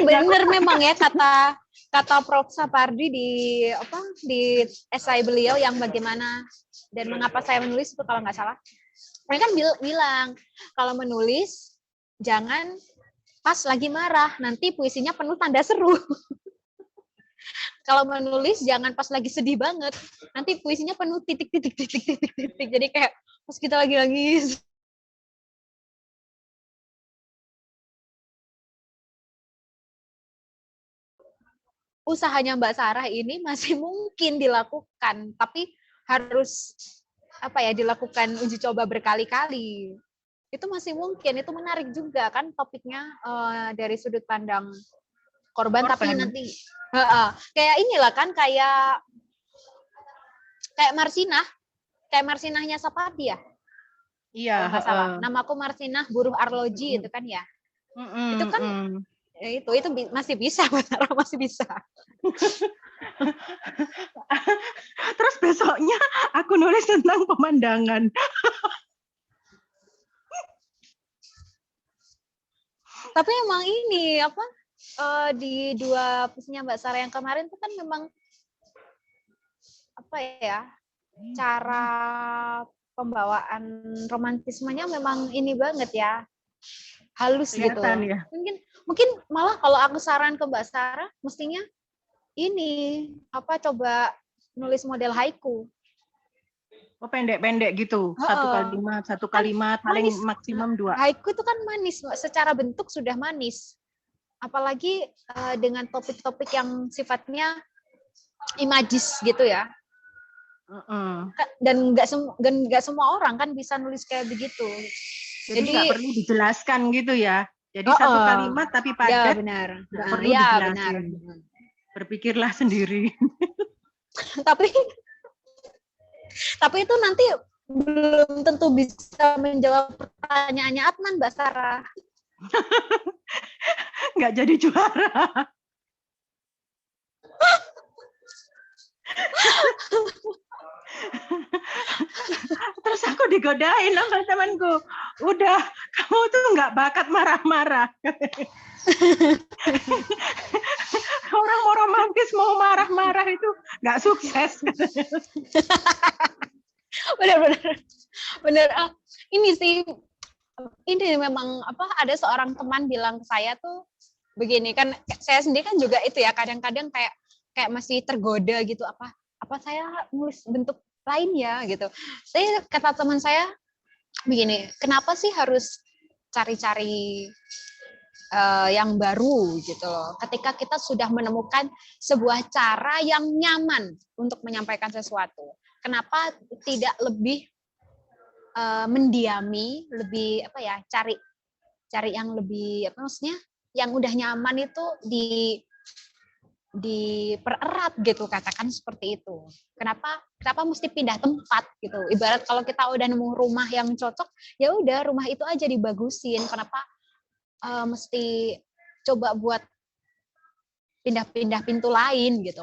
Bener memang ya kata Prof. Sapardi di esai beliau yang bagaimana dan mengapa saya menulis itu kalau nggak salah. Mereka kan bilang kalau menulis jangan pas lagi marah, nanti puisinya penuh tanda seru. Kalau menulis jangan pas lagi sedih banget, nanti puisinya penuh titik. Jadi kayak pas kita lagi nangis. Usahanya Mbak Sarah ini masih mungkin dilakukan, tapi harus dilakukan uji coba berkali-kali. Itu masih mungkin, itu menarik juga kan topiknya dari sudut pandang korban. Tapi nanti kayak inilah kan kayak Marsinahnya Sapardi ya. Iya. Namaku Marsinah, buruh arloji itu kan ya. Itu kan itu masih bisa, masih bisa. Terus besoknya aku nulis tentang pemandangan. Tapi emang ini di dua puisinya Mbak Sarah yang kemarin itu kan memang cara pembawaan romantismenya memang ini banget ya, halus kelihatan, gitu. Ya. Mungkin malah kalau aku saran ke Mbak Sarah, mestinya ini coba nulis model haiku. Oh, pendek-pendek gitu, satu kalimat paling manis, maksimum 2. Haiku itu kan manis, secara bentuk sudah manis. Apalagi dengan topik-topik yang sifatnya imagis gitu ya. Dan nggak semua orang kan bisa nulis kayak begitu. Jadi nggak perlu dijelaskan gitu ya. Jadi satu kalimat tapi padat. Ya benar. Nggak perlu dijelasin. Benar. Berpikirlah sendiri. Tapi itu nanti belum tentu bisa menjawab pertanyaannya Adnan, Mbak Sarah. Nggak jadi juara. Terus aku digodain sama temanku, udah kamu tuh nggak bakat marah-marah. Orang mau romantis mau marah-marah itu nggak sukses. Bener. Ini sih, ini memang ada seorang teman bilang ke saya tuh begini kan, saya sendiri kan juga itu ya kadang-kadang kayak masih tergoda gitu, apa saya nulis bentuk lain ya gitu. Saya kata teman saya begini, kenapa sih harus cari-cari yang baru gitu loh, ketika kita sudah menemukan sebuah cara yang nyaman untuk menyampaikan sesuatu. Kenapa tidak lebih mendiami, lebih cari yang lebih maksudnya yang udah nyaman itu dipererat gitu, katakan seperti itu. Kenapa mesti pindah tempat gitu? Ibarat kalau kita udah nemu rumah yang cocok, ya udah rumah itu aja dibagusin. Kenapa mesti coba buat pindah-pindah pintu lain gitu?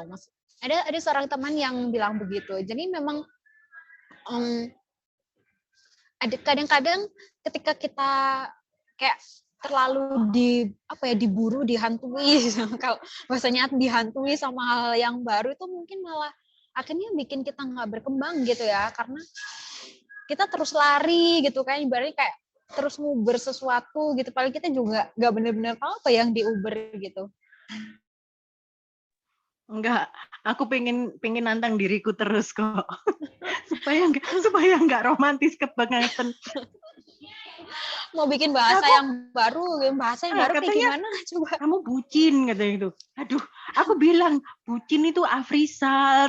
Ada seorang teman yang bilang begitu. Jadi memang ada kadang-kadang ketika kita kayak terlalu diburu, dihantui, kalau bahasanya dihantui sama hal yang baru itu mungkin malah akhirnya bikin kita nggak berkembang gitu ya, karena kita terus lari gitu kan, ibaratnya kayak terus nguber sesuatu gitu, paling kita juga nggak benar-benar tahu apa yang diuber gitu. Enggak, aku pengen nantang diriku terus kok. supaya enggak romantis kebangetan. Mau bikin bahasa yang baru, bahasa yang baru kayak katanya, gimana? Coba. Kamu bucin katanya itu. Aduh, aku bilang bucin itu Afrizal.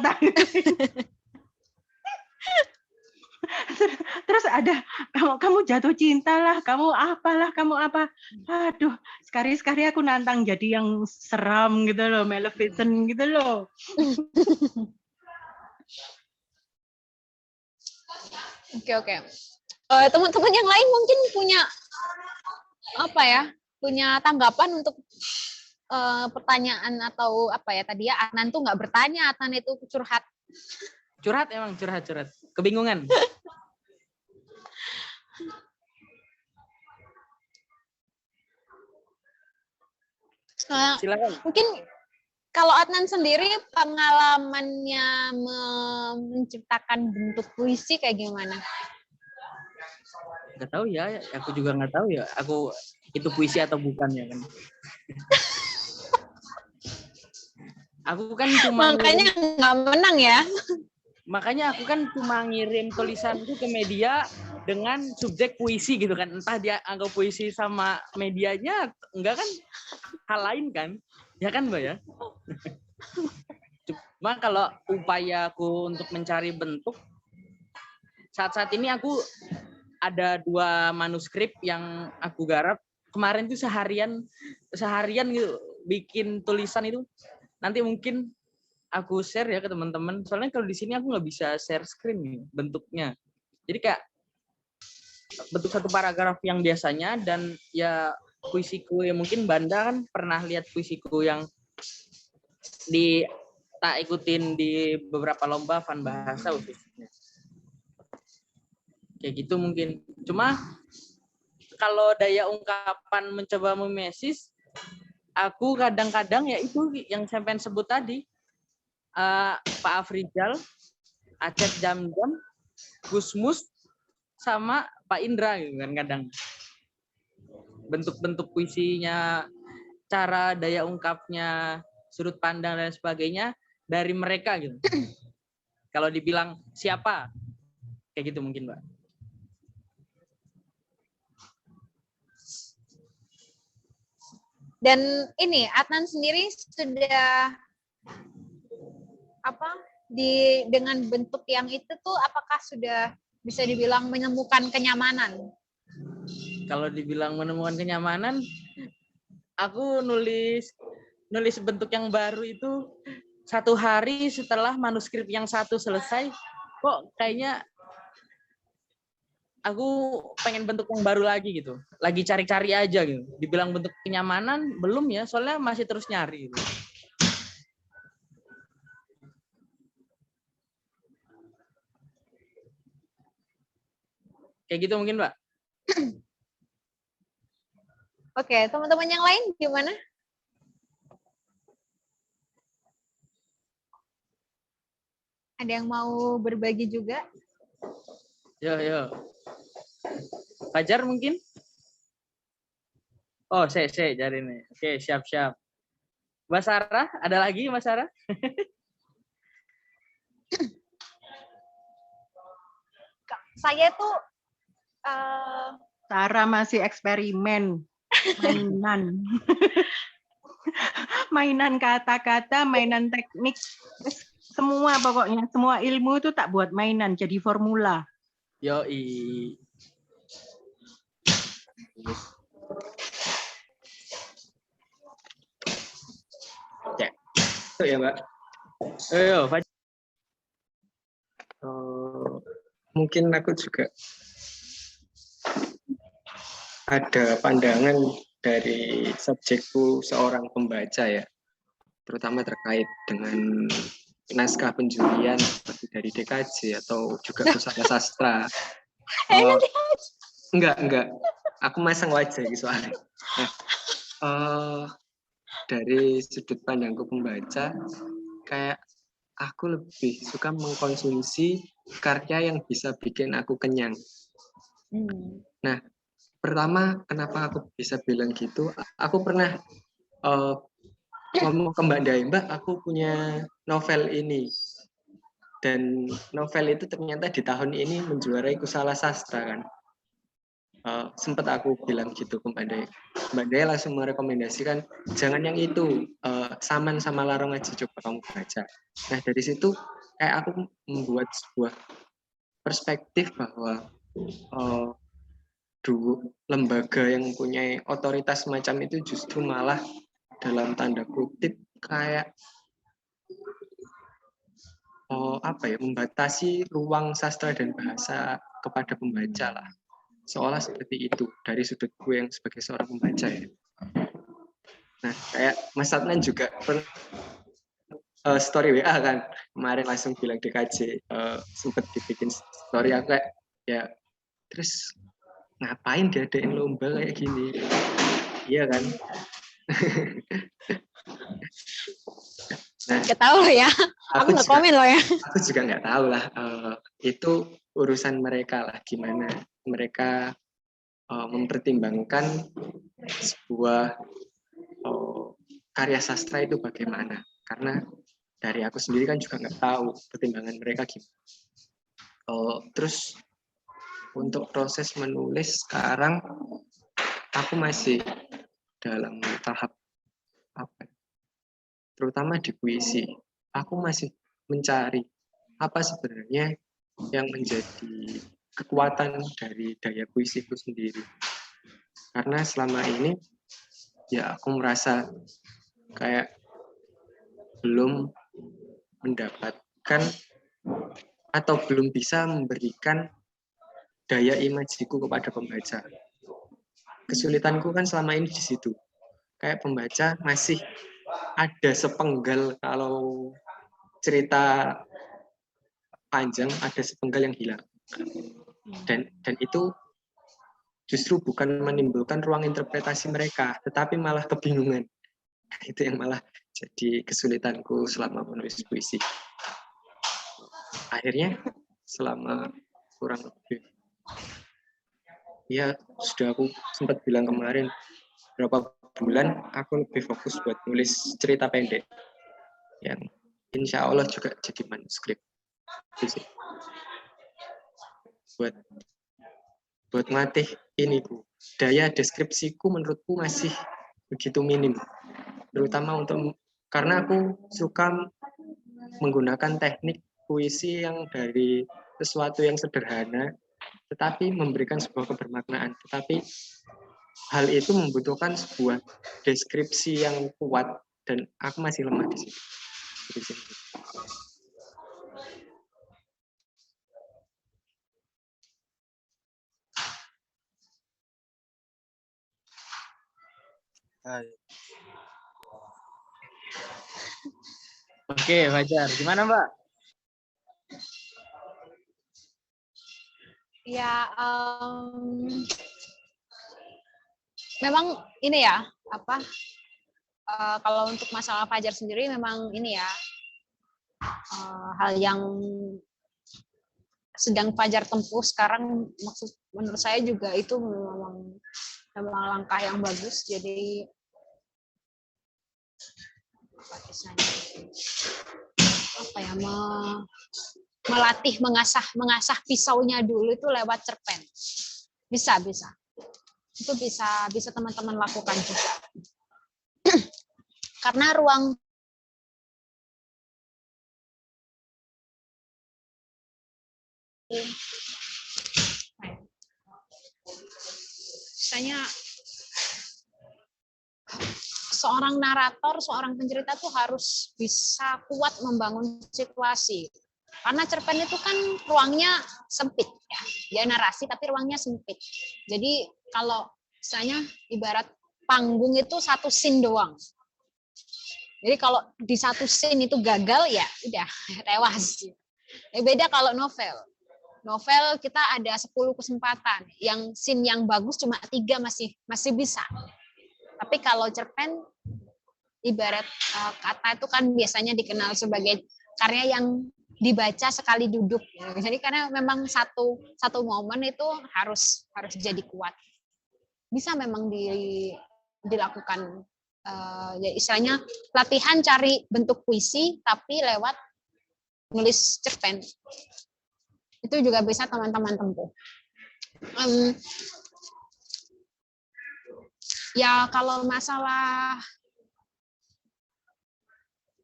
Terus ada kamu jatuh cinta lah, kamu apalah, kamu apa. Aduh, sekali-sekali aku nantang jadi yang seram gitu loh, Maleficent gitu loh. Oke. Teman-teman yang lain mungkin punya apa ya? Punya tanggapan untuk pertanyaan atau apa ya tadi ya, Adnan tuh nggak bertanya, Adnan itu curhat. Curhat emang, curhat. Kebingungan. Silakan. Mungkin kalau Adnan sendiri pengalamannya menciptakan bentuk puisi kayak gimana? Nggak tahu ya, aku juga nggak tahu ya. Aku itu puisi atau bukan ya kan. Aku kan cuma makanya nggak menang ya. Makanya aku kan cuma ngirim tulisanku ke media dengan subjek puisi gitu kan. Entah dia anggap puisi sama medianya, enggak kan hal lain kan. Ya kan Mbak ya? Cuma kalau upayaku untuk mencari bentuk, saat-saat ini aku ada 2 manuskrip yang aku garap. Kemarin tuh seharian gitu bikin tulisan itu. Nanti mungkin aku share ya ke teman-teman. Soalnya kalau di sini aku nggak bisa share screen nih bentuknya. Jadi kayak bentuk satu paragraf yang biasanya dan ya puisiku ya mungkin Banda kan pernah lihat puisiku yang tak ikutin di beberapa lomba Van Bahasa khususnya. Kayak gitu mungkin. Cuma kalau daya ungkapan mencoba memesis, aku kadang-kadang ya itu yang sampean sebut tadi. Pak Afrizal, Acep Jam-Jam, Gusmus, sama Pak Indra gitu kan kadang. Bentuk-bentuk puisinya, cara daya ungkapnya, sudut pandang dan sebagainya dari mereka gitu. Kalau dibilang siapa, kayak gitu mungkin Mbak. Dan ini Adnan sendiri sudah dengan bentuk yang itu tuh apakah sudah bisa dibilang menemukan kenyamanan? Kalau dibilang menemukan kenyamanan, aku nulis bentuk yang baru itu 1 hari setelah manuskrip yang 1 selesai. Kok kayaknya aku pengen bentuk yang baru lagi gitu. Lagi cari-cari aja gitu. Dibilang bentuk kenyamanan belum ya, soalnya masih terus nyari gitu. Kayak gitu mungkin, Mbak. Oke, teman-teman yang lain gimana? Ada yang mau berbagi juga? Yo. Fajar mungkin? Oh, saya cari nih. Oke, siap. Mbak Sarah, ada lagi Mbak Sarah? Saya tuh Sarah masih eksperimen, mainan kata-kata, mainan teknik, semua pokoknya, semua ilmu itu tak buat mainan, jadi formula. Yoi. Ya, itu ya Mbak. Ayo, Fajar. Mungkin aku juga ada pandangan dari subjekku seorang pembaca ya, terutama terkait dengan naskah penjurian seperti dari DKJ atau juga Pusaka Sastra. Enggak, aku masang wajah gitu soalnya. Dari sudut pandangku pembaca, kayak aku lebih suka mengkonsumsi karya yang bisa bikin aku kenyang. Nah, pertama kenapa aku bisa bilang gitu, aku pernah ngomong ke Mbak Dai, Mbak aku punya novel ini. Dan novel itu ternyata di tahun ini menjuarai Kusala Sastra kan. sempat aku bilang gitu ke Mbak Daya. Mbak Daya langsung merekomendasikan jangan yang itu, Saman sama Larong aja coba kamu baca. Nah dari situ kayak aku membuat sebuah perspektif bahwa lembaga yang mempunyai otoritas semacam itu justru malah dalam tanda kutip kayak membatasi ruang sastra dan bahasa kepada pembaca lah. Seolah seperti itu dari sudut gue yang sebagai seorang pembaca ya. Nah kayak Mas Adnan juga story WA kan kemarin langsung bilang DKJ, sempat dibikin story aku kayak ya terus ngapain diadain lomba kayak gini, iya kan. Nah, Nggak tahu loh ya, aku nggak komen loh ya. Aku juga nggak tahu lah, itu urusan mereka lah, gimana mereka mempertimbangkan sebuah karya sastra itu bagaimana. Karena dari aku sendiri kan juga nggak tahu pertimbangan mereka gimana. Terus untuk proses menulis sekarang aku masih dalam tahap terutama di puisi, aku masih mencari apa sebenarnya yang menjadi kekuatan dari daya puisi itu sendiri. Karena selama ini ya aku merasa kayak belum mendapatkan atau belum bisa memberikan daya imajiku kepada pembaca. Kesulitanku kan selama ini di situ. Kayak pembaca masih ada sepenggal, kalau cerita panjang ada sepenggal yang hilang. Dan itu justru bukan menimbulkan ruang interpretasi mereka, tetapi malah kebingungan. Itu yang malah jadi kesulitanku selama menulis puisi. Akhirnya selama kurang lebih, ya sudah aku sempat bilang kemarin, berapa bulan aku lebih fokus buat nulis cerita pendek yang insya Allah juga jadi manuskrip. Buat ngelatih ini Bu, daya deskripsiku menurutku masih begitu minim, terutama karena aku suka menggunakan teknik puisi yang dari sesuatu yang sederhana tetapi memberikan sebuah kebermaknaan, tetapi hal itu membutuhkan sebuah deskripsi yang kuat dan aku masih lemah di situ. Oke, Fajar. Gimana, Mbak? Ya, memang ini ya, kalau untuk masalah Fajar sendiri memang ini ya, hal yang sedang Fajar tempuh sekarang, menurut saya juga itu memang langkah yang bagus. Jadi melatih mengasah pisaunya dulu itu lewat cerpen. Bisa itu bisa teman-teman lakukan juga. Karena ruang misalnya seorang narator, seorang pencerita tuh harus bisa kuat membangun situasi. Karena cerpen itu kan ruangnya sempit ya. Dia narasi tapi ruangnya sempit. Jadi kalau misalnya ibarat panggung itu satu scene doang. Jadi kalau di satu scene itu gagal ya udah tewas. Beda kalau novel. Novel kita ada 10 kesempatan. Yang scene yang bagus cuma 3 masih bisa. Tapi kalau cerpen ibarat kata itu kan biasanya dikenal sebagai karya yang dibaca sekali duduk. Jadi karena memang satu momen itu harus jadi kuat. Bisa memang dilakukan ya istilahnya latihan cari bentuk puisi tapi lewat nulis cerpen. Itu juga bisa teman-teman tempuh. Ya kalau masalah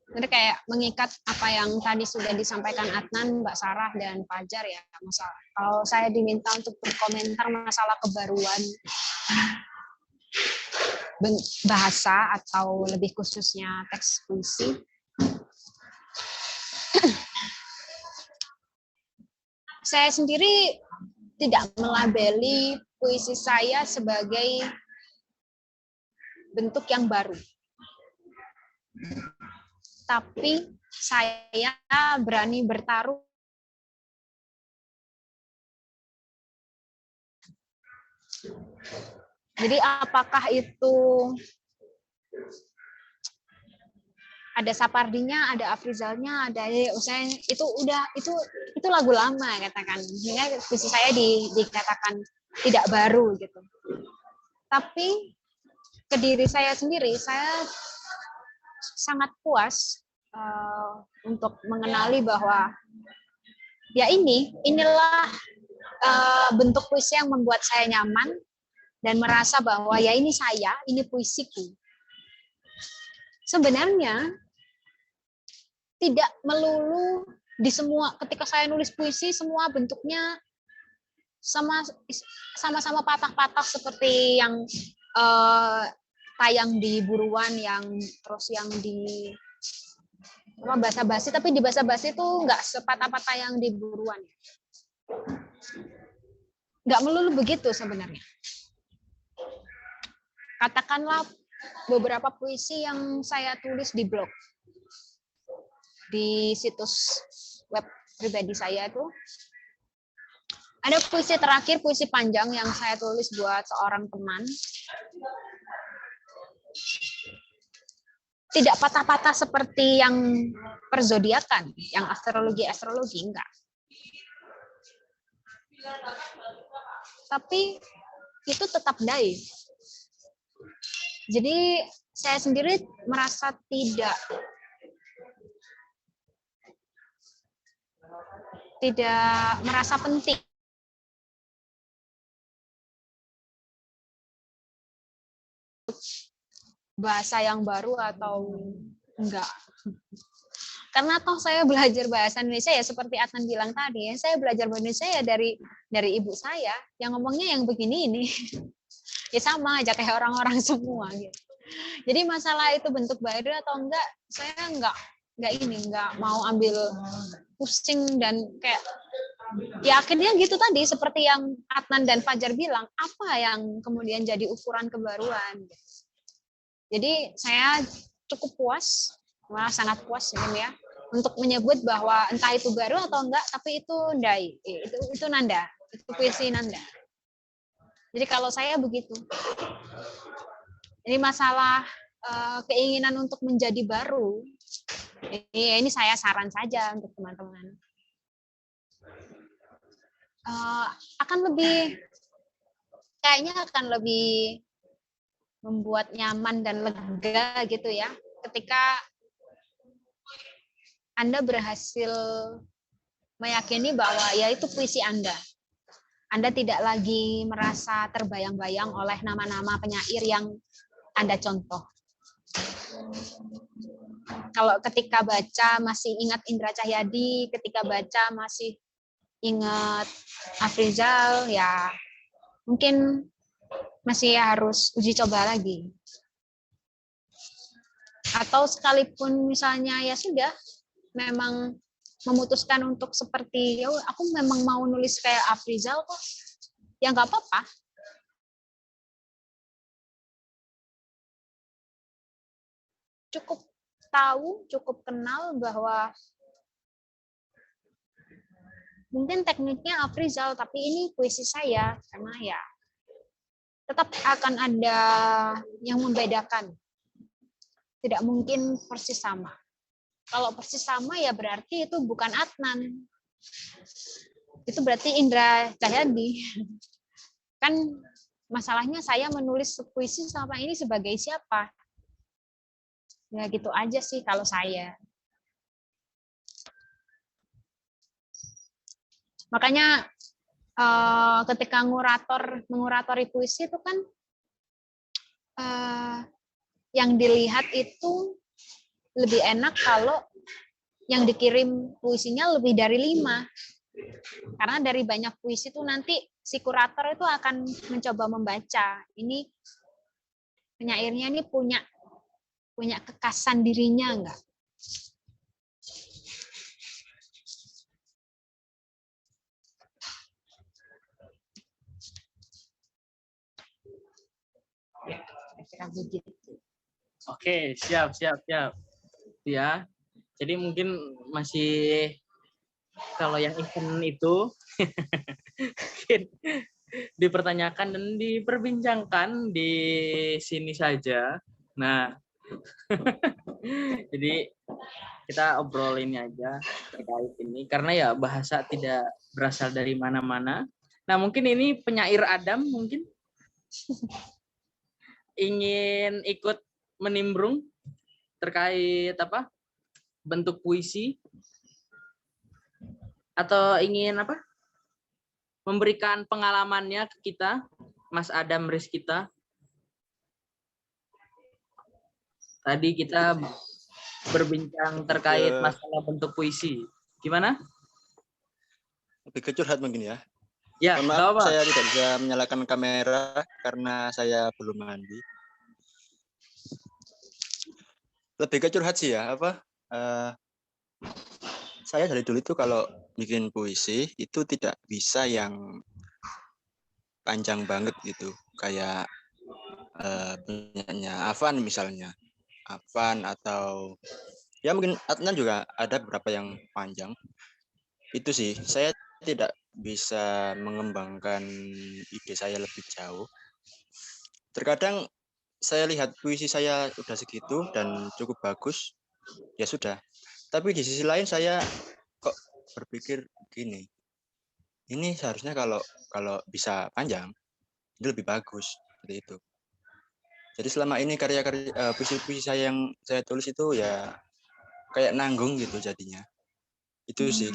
jadi kayak mengikat apa yang tadi sudah disampaikan Adnan, Mbak Sarah, dan Fajar ya. Masalah. Kalau saya diminta untuk berkomentar masalah kebaruan bahasa atau lebih khususnya teks puisi, saya sendiri tidak melabeli puisi saya sebagai bentuk yang baru. Tapi saya berani bertaruh jadi apakah itu ada Sapardinya, ada Afrizalnya, ada saya itu lagu lama katakan. Sehingga puisi saya dikatakan tidak baru gitu. Tapi ke diri saya sendiri, saya sangat puas untuk mengenali bahwa ya inilah bentuk puisi yang membuat saya nyaman dan merasa bahwa ya ini saya, ini puisiku. Sebenarnya tidak melulu di semua, ketika saya nulis puisi semua bentuknya sama-sama patah-patah seperti yang tayang di buruan, yang terus yang di basa-basi, tapi di basa-basi itu nggak sepatah-patah yang di buruan. Nggak melulu begitu sebenarnya. Katakanlah beberapa puisi yang saya tulis di blog, di situs web pribadi saya itu, ada puisi terakhir, puisi panjang yang saya tulis buat seorang teman. Tidak patah-patah seperti yang perzodiakan, yang astrologi enggak. Tapi itu tetap dai. Jadi saya sendiri merasa tidak merasa penting bahasa yang baru atau enggak. Karena toh saya belajar bahasa Indonesia ya seperti Adnan bilang tadi, saya belajar bahasa Indonesia ya dari ibu saya yang ngomongnya yang begini ini. Ya sama aja kayak orang-orang semua gitu. Jadi masalah itu bentuk baru atau enggak, saya enggak mau ambil pusing dan kayak ya akhirnya gitu tadi seperti yang Adnan dan Fajar bilang, apa yang kemudian jadi ukuran kebaruan. Jadi saya cukup puas, malah sangat puas ini ya, untuk menyebut bahwa entah itu baru atau enggak, tapi itu dai, itu nanda, itu puisi nanda. Jadi kalau saya begitu. Ini masalah keinginan untuk menjadi baru. Ini saya saran saja untuk teman-teman. Kayaknya akan lebih membuat nyaman dan lega gitu ya, ketika Anda berhasil meyakini bahwa ya itu puisi Anda. Anda tidak lagi merasa terbayang-bayang oleh nama-nama penyair yang Anda contoh. Kalau ketika baca masih ingat Indra Cahyadi, ketika baca masih ingat Afrizal, ya mungkin masih harus uji coba lagi. Atau sekalipun misalnya ya sudah, memang memutuskan untuk seperti, ya aku memang mau nulis kayak Afrizal kok, ya nggak apa-apa. Cukup tahu, cukup kenal bahwa mungkin tekniknya Afrizal, tapi ini puisi saya, karena ya tetap akan ada yang membedakan. Tidak mungkin persis sama. Kalau persis sama ya berarti itu bukan Adnan. Itu berarti Indra Cahyadi. Kan masalahnya saya menulis puisi sama ini sebagai siapa? Ya gitu aja sih kalau saya. Makanya ketika menguratori puisi itu kan yang dilihat itu lebih enak kalau yang dikirim puisinya lebih dari 5. Karena dari banyak puisi itu nanti si kurator itu akan mencoba membaca. Ini penyairnya ini punya kekasan dirinya enggak? Oke, siap. Ya. Jadi mungkin masih kalau yang event itu mungkin dipertanyakan dan diperbincangkan di sini saja. Nah, jadi kita obrolin aja terkait ini karena ya bahasa tidak berasal dari mana-mana. Nah, mungkin ini penyair Adam mungkin ingin ikut menimbrung terkait apa? Bentuk puisi atau ingin apa? Memberikan pengalamannya ke kita, Mas Adam Rizkita. Tadi kita berbincang terkait masalah bentuk puisi. Gimana? Lebih ke curhat mungkin ya. Ya, maaf, saya tidak bisa menyalakan kamera karena saya belum mandi. Lebih ke curhat sih ya, saya dari dulu itu kalau bikin puisi itu tidak bisa yang panjang banget gitu, kayak punyanya Afan misalnya, Afan atau ya mungkin Adnan juga ada beberapa yang panjang. Itu sih, saya tidak bisa mengembangkan ide saya lebih jauh. Terkadang saya lihat puisi saya udah segitu dan cukup bagus, ya sudah. Tapi di sisi lain saya kok berpikir gini, ini seharusnya kalau bisa panjang, ini lebih bagus seperti itu. Jadi selama ini karya-karya puisi-puisi saya yang saya tulis itu ya kayak nanggung gitu jadinya. Itu sih.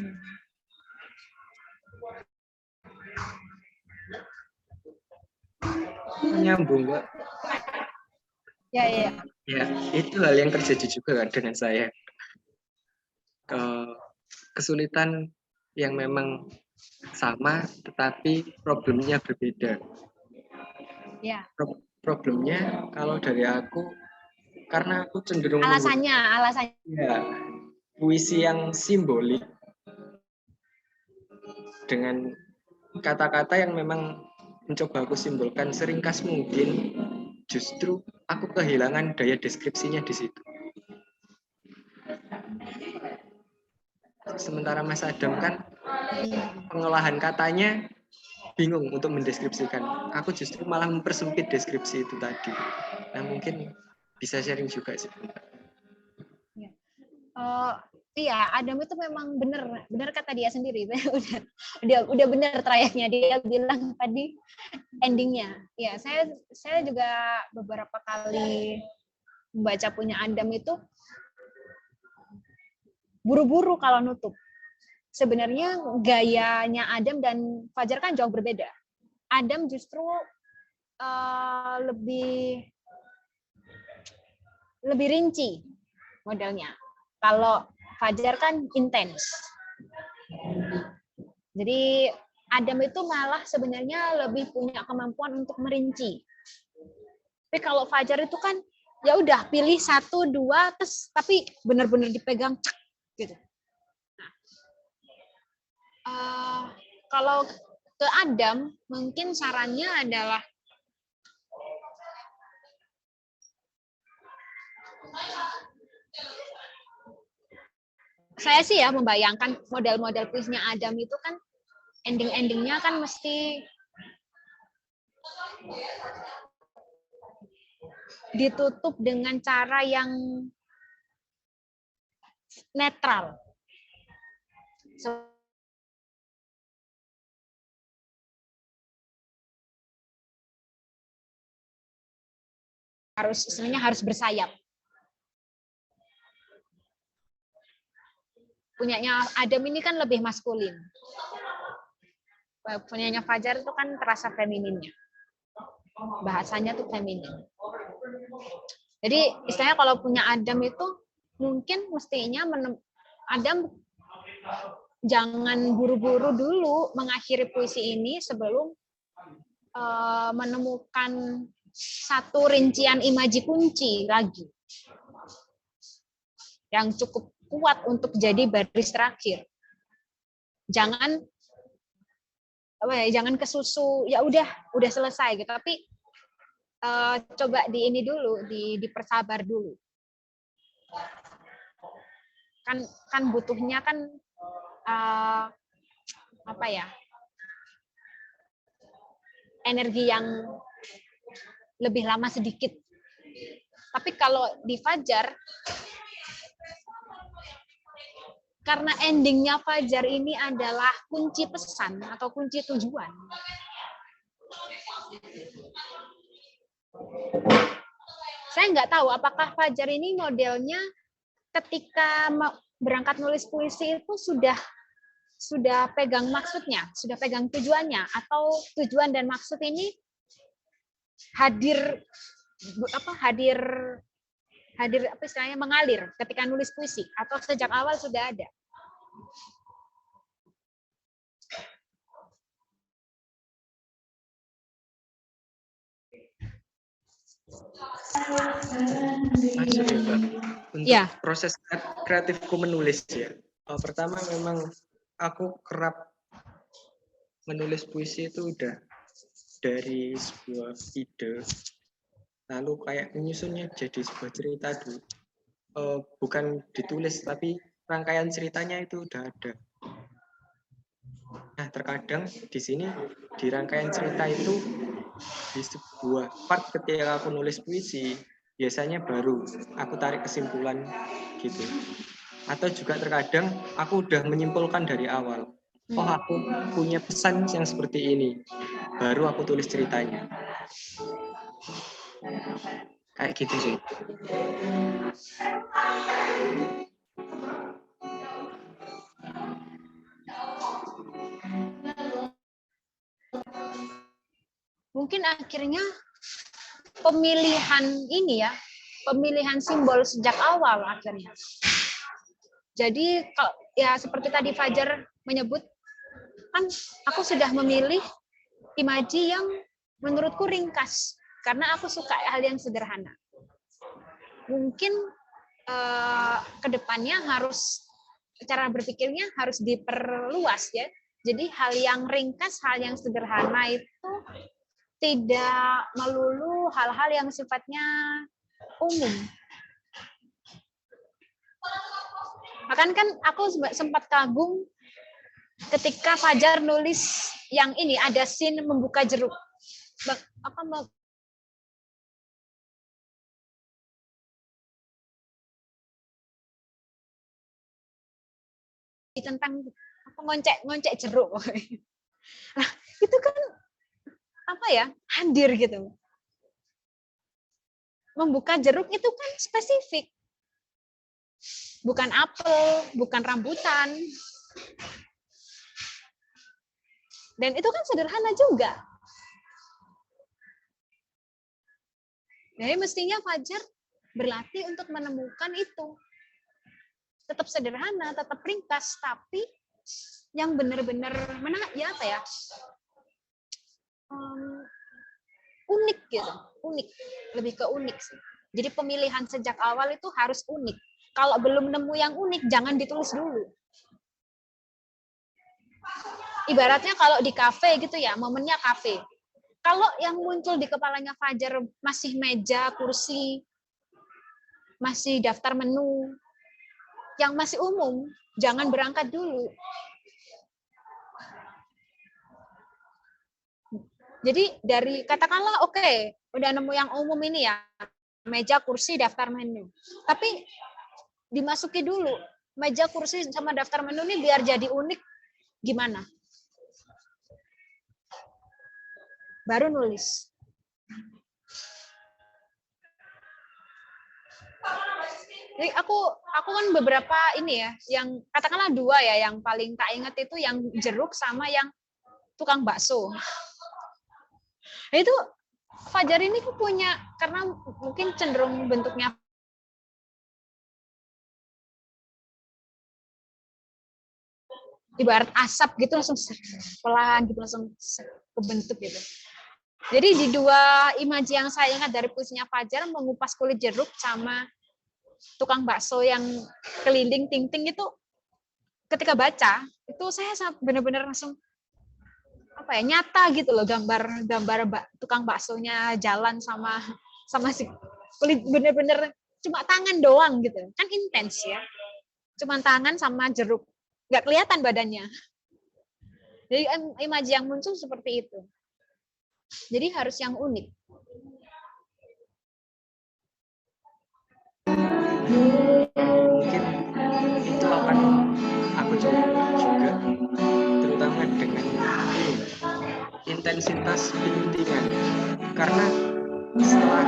Nyambung, Mbak. Ya. Ya, itu hal yang terjadi juga kan dengan saya. Kesulitan yang memang sama, tetapi problemnya berbeda. Ya. Problemnya kalau dari aku, karena aku cenderung alasannya. Ya, puisi yang simbolik dengan kata-kata yang memang mencoba aku simbolkan seringkas mungkin, justru aku kehilangan daya deskripsinya di situ. Sementara Mas Adam kan pengolahan katanya bingung untuk mendeskripsikan. Aku justru malah mempersempit deskripsi itu tadi. Nah, mungkin bisa sharing juga sih. Iya, Adam itu memang benar kata dia sendiri. udah benar trayeknya, dia bilang tadi endingnya. Ya, saya juga beberapa kali membaca punya Adam itu buru-buru kalau nutup. Sebenarnya gayanya Adam dan Fajar kan jauh berbeda. Adam justru lebih rinci modelnya. Kalau Fajar kan intens. Jadi Adam itu malah sebenarnya lebih punya kemampuan untuk merinci. Tapi kalau Fajar itu kan ya udah pilih 1, 2 terus tapi benar-benar dipegang gitu. Kalau ke Adam mungkin sarannya adalah saya sih ya membayangkan model-model puisinya Adam itu kan ending-endingnya kan mesti ditutup dengan cara yang netral. Harus bersayap. Punyanya Adam ini kan lebih maskulin. Punyanya Fajar itu kan terasa femininnya. Bahasanya tuh feminin. Jadi istilahnya kalau punya Adam itu mungkin mestinya Adam jangan buru-buru dulu mengakhiri puisi ini sebelum menemukan satu rincian imaji kunci lagi yang cukup kuat untuk jadi baris terakhir. Jangan kesusu, ya udah selesai gitu. Tapi coba di ini dulu, dipersabar dulu. Kan butuhnya kan energi yang lebih lama sedikit. Tapi kalau di Fajar, karena endingnya Fajar ini adalah kunci pesan atau kunci tujuan. Saya nggak tahu apakah Fajar ini modelnya ketika berangkat nulis puisi itu sudah pegang maksudnya, sudah pegang tujuannya, atau tujuan dan maksud ini hadir apa istilahnya, mengalir ketika nulis puisi, atau sejak awal sudah ada. Masuk ya, Mbak. Untuk Ya. proses kreatifku menulis ya. Pertama memang aku kerap menulis puisi itu udah dari sebuah ide, lalu kayak menyusunnya jadi sebuah cerita dulu. Bukan ditulis, tapi rangkaian ceritanya itu udah ada. Nah, terkadang di sini di rangkaian cerita itu di sebuah part ketika aku nulis puisi, biasanya baru aku tarik kesimpulan gitu. Atau juga terkadang aku udah menyimpulkan dari awal. Oh, aku punya pesan yang seperti ini. Baru aku tulis ceritanya. Kayak gitu sih. Mungkin akhirnya pemilihan ini ya, pemilihan simbol sejak awal akhirnya. Jadi ya seperti tadi Fajar menyebut, kan aku sudah memilih imaji yang menurutku ringkas karena aku suka hal yang sederhana. Mungkin kedepannya harus cara berpikirnya harus diperluas ya. Jadi hal yang ringkas, hal yang sederhana itu tidak melulu hal-hal yang sifatnya umum. Bahkan kan aku sempat kagum ketika Fajar nulis yang ini, ada scene membuka jeruk. Tentang ngoncek jeruk. Nah, itu kan hadir gitu. Membuka jeruk itu kan spesifik. Bukan apel, bukan rambutan. Dan itu kan sederhana juga. Jadi mestinya Fajar berlatih untuk menemukan itu. Tetap sederhana, tetap ringkas, tapi yang benar-benar unik gitu, unik, lebih ke unik sih. Jadi pemilihan sejak awal itu harus unik. Kalau belum nemu yang unik, jangan ditulis dulu. Ibaratnya kalau di kafe gitu ya, momennya kafe. Kalau yang muncul di kepalanya Fajar masih meja, kursi, masih daftar menu, yang masih umum, jangan berangkat dulu. Jadi dari katakanlah oke, udah nemu yang umum ini ya, meja, kursi, daftar menu. Tapi dimasuki dulu, meja, kursi sama daftar menu ini biar jadi unik gimana? Baru nulis. Jadi aku kan beberapa ini ya, yang katakanlah 2 ya, yang paling tak ingat itu yang jeruk sama yang tukang bakso. Itu Fajar ini punya, karena mungkin cenderung bentuknya ibarat asap gitu, langsung pelan gitu, langsung kebentuk gitu. Jadi di dua imaji yang saya ingat dari puisinya Fajar, mengupas kulit jeruk sama tukang bakso yang keliling ting-ting itu, ketika baca itu saya benar-benar langsung apa ya, nyata gitu loh, gambar tukang baksonya jalan sama si kulit, bener-bener cuma tangan doang gitu kan, intens ya, cuma tangan sama jeruk, nggak kelihatan badannya. Jadi imaji yang muncul seperti itu, jadi harus yang unik. Mungkin itu akan aku coba juga, terutama dengan intensitas penyuntingan, karena setelah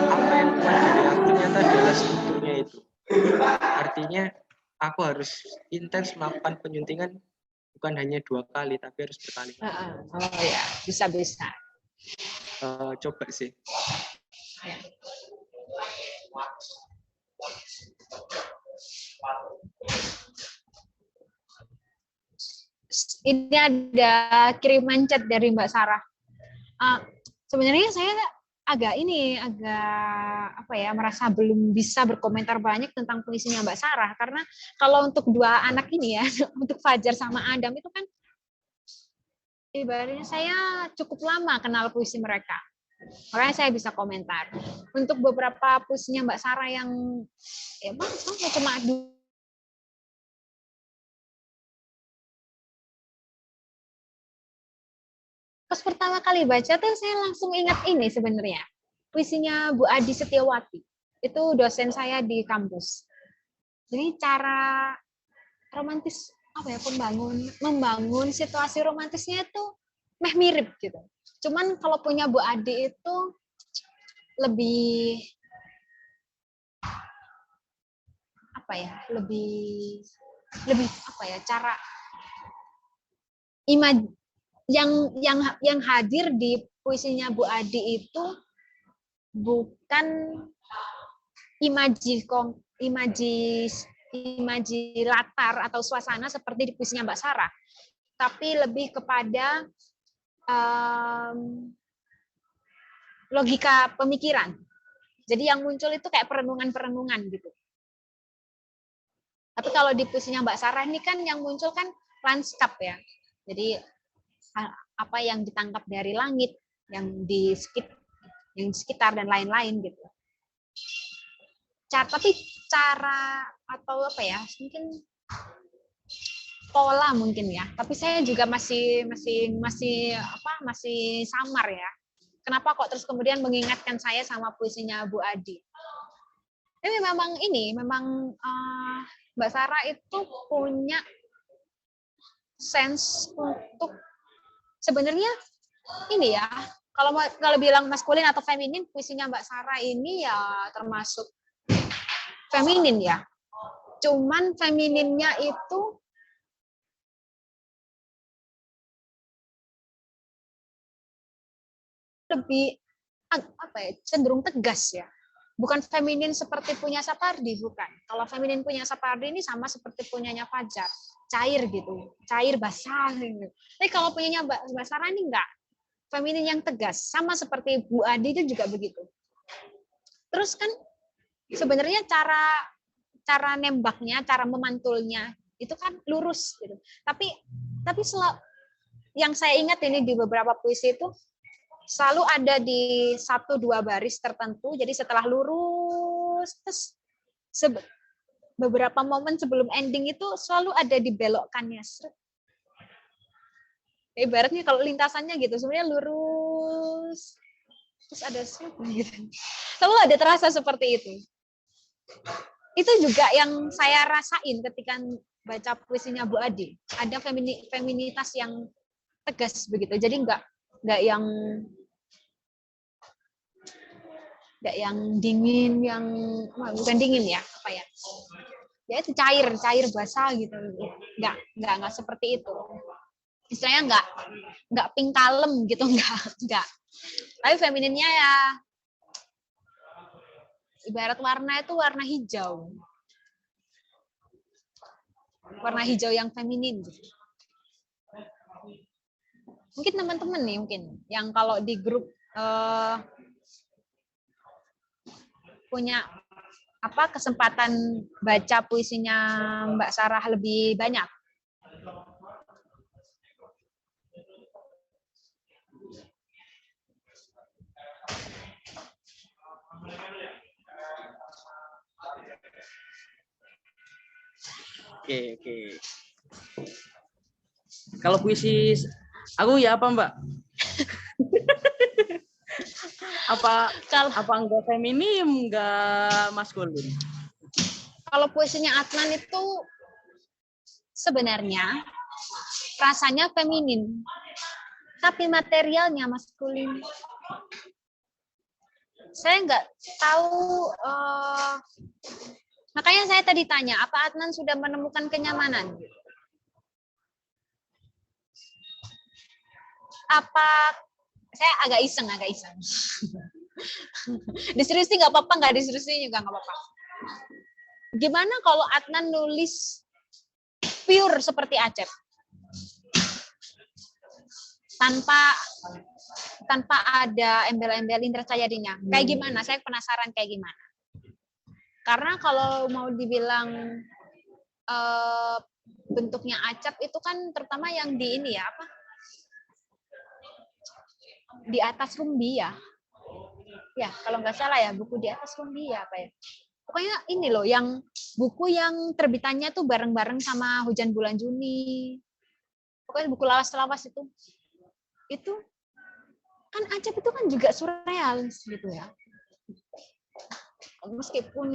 apa yang keluar dari aku ternyata adalah strukturnya itu. Artinya aku harus intens melakukan penyuntingan, bukan hanya 2 kali tapi harus berkali. Oh ya, bisa. Coba sih. Ya. Ini ada kiriman chat dari Mbak Sarah. Sebenarnya saya agak merasa belum bisa berkomentar banyak tentang puisinya Mbak Sarah, karena kalau untuk dua anak ini ya, untuk Fajar sama Adam itu kan ibaratnya saya cukup lama kenal puisi mereka, makanya saya bisa komentar. Untuk beberapa puisinya Mbak Sarah yang cuma pas pertama kali baca tuh saya langsung ingat ini sebenarnya, puisinya Bu Adi Setiawati. Itu dosen saya di kampus. Jadi cara romantis membangun situasi romantisnya itu mirip gitu. Cuman kalau punya Bu Adi itu lebih cara yang hadir di puisinya Bu Adi itu bukan imaji latar atau suasana seperti di puisinya Mbak Sarah, tapi lebih kepada logika pemikiran. Jadi yang muncul itu kayak perenungan-perenungan gitu. Tapi kalau di puisinya Mbak Sarah ini kan yang muncul kan lanskap ya. Jadi apa yang ditangkap dari langit, yang di sekitar dan lain-lain gitu. Tapi cara atau mungkin pola mungkin ya. Tapi saya juga masih samar ya. Kenapa kok terus kemudian mengingatkan saya sama puisinya Bu Adi? Tapi memang Mbak Sarah itu punya sense untuk sebenarnya ini ya, kalau bilang maskulin atau feminin, puisinya Mbak Sarah ini ya termasuk feminin ya. Cuman femininnya itu lebih cenderung tegas ya. Bukan feminin seperti punya Sapardi, bukan. Kalau feminin punya Sapardi ini sama seperti punyanya Fajar, cair gitu, cair basah gitu. Tapi kalau punyanya Mbak Sarah ini enggak, feminin yang tegas, sama seperti Bu Adi itu juga begitu. Terus kan sebenarnya cara nembaknya, cara memantulnya itu kan lurus gitu. Tapi yang saya ingat ini di beberapa puisi itu selalu ada di 1-2 baris tertentu. Jadi setelah lurus, terus beberapa momen sebelum ending itu selalu ada dibelokkannya. Ibaratnya kalau lintasannya gitu, sebenarnya lurus, terus ada gitu. Selalu ada terasa seperti itu. Itu juga yang saya rasain ketika baca puisinya Bu Adi. Ada feminitas yang tegas begitu. Jadi enggak yang dingin, yang bukan dingin ya, ya itu cair basah gitu. Enggak seperti itu. istilahnya nggak pink kalem gitu, nggak. Tapi femininnya ya ibarat warna itu warna hijau. Warna hijau yang feminin gitu. Mungkin teman-teman nih yang kalau di grup punya kesempatan baca puisinya Mbak Sarah lebih banyak. Oke. Kalau puisi aku ya apa Mbak? apa enggak feminim, enggak maskulin? Kalau puisinya Adnan itu sebenarnya rasanya feminin, tapi materialnya maskulin. Saya nggak tahu, makanya saya tadi tanya, apa Adnan sudah menemukan kenyamanan? Saya agak iseng. Diseriusin nggak apa-apa, nggak diseriusin juga nggak apa-apa. Gimana kalau Adnan nulis pure seperti Acep? Tanpa ada embel-embel Indra Cahyadinya. Kayak gimana? Saya penasaran kayak gimana. Karena kalau mau dibilang bentuknya Acep itu kan terutama yang di ini ya, di atas Rumbia. Ya, kalau nggak salah ya, buku di atas Rumbia apa ya. Pokoknya ini loh, yang buku yang terbitannya tuh bareng-bareng sama Hujan Bulan Juni. Pokoknya buku lawas-lawas itu. Itu kan Acep itu kan juga surrealis gitu ya. Meskipun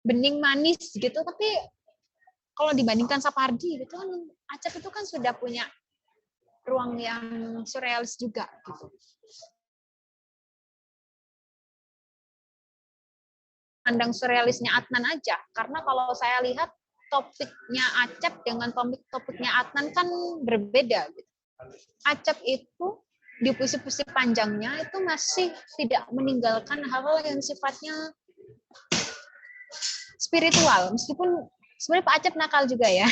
bening manis gitu, tapi kalau dibandingkan Sapardi gitu kan Acep itu kan sudah punya ruang yang surrealis juga gitu. Pandang surrealisnya Adnan aja, karena kalau saya lihat topiknya Acep dengan topiknya Adnan kan berbeda gitu. Acep itu di puisi-puisi panjangnya itu masih tidak meninggalkan hal-hal yang sifatnya spiritual, meskipun sebenarnya Pak Acep nakal juga ya.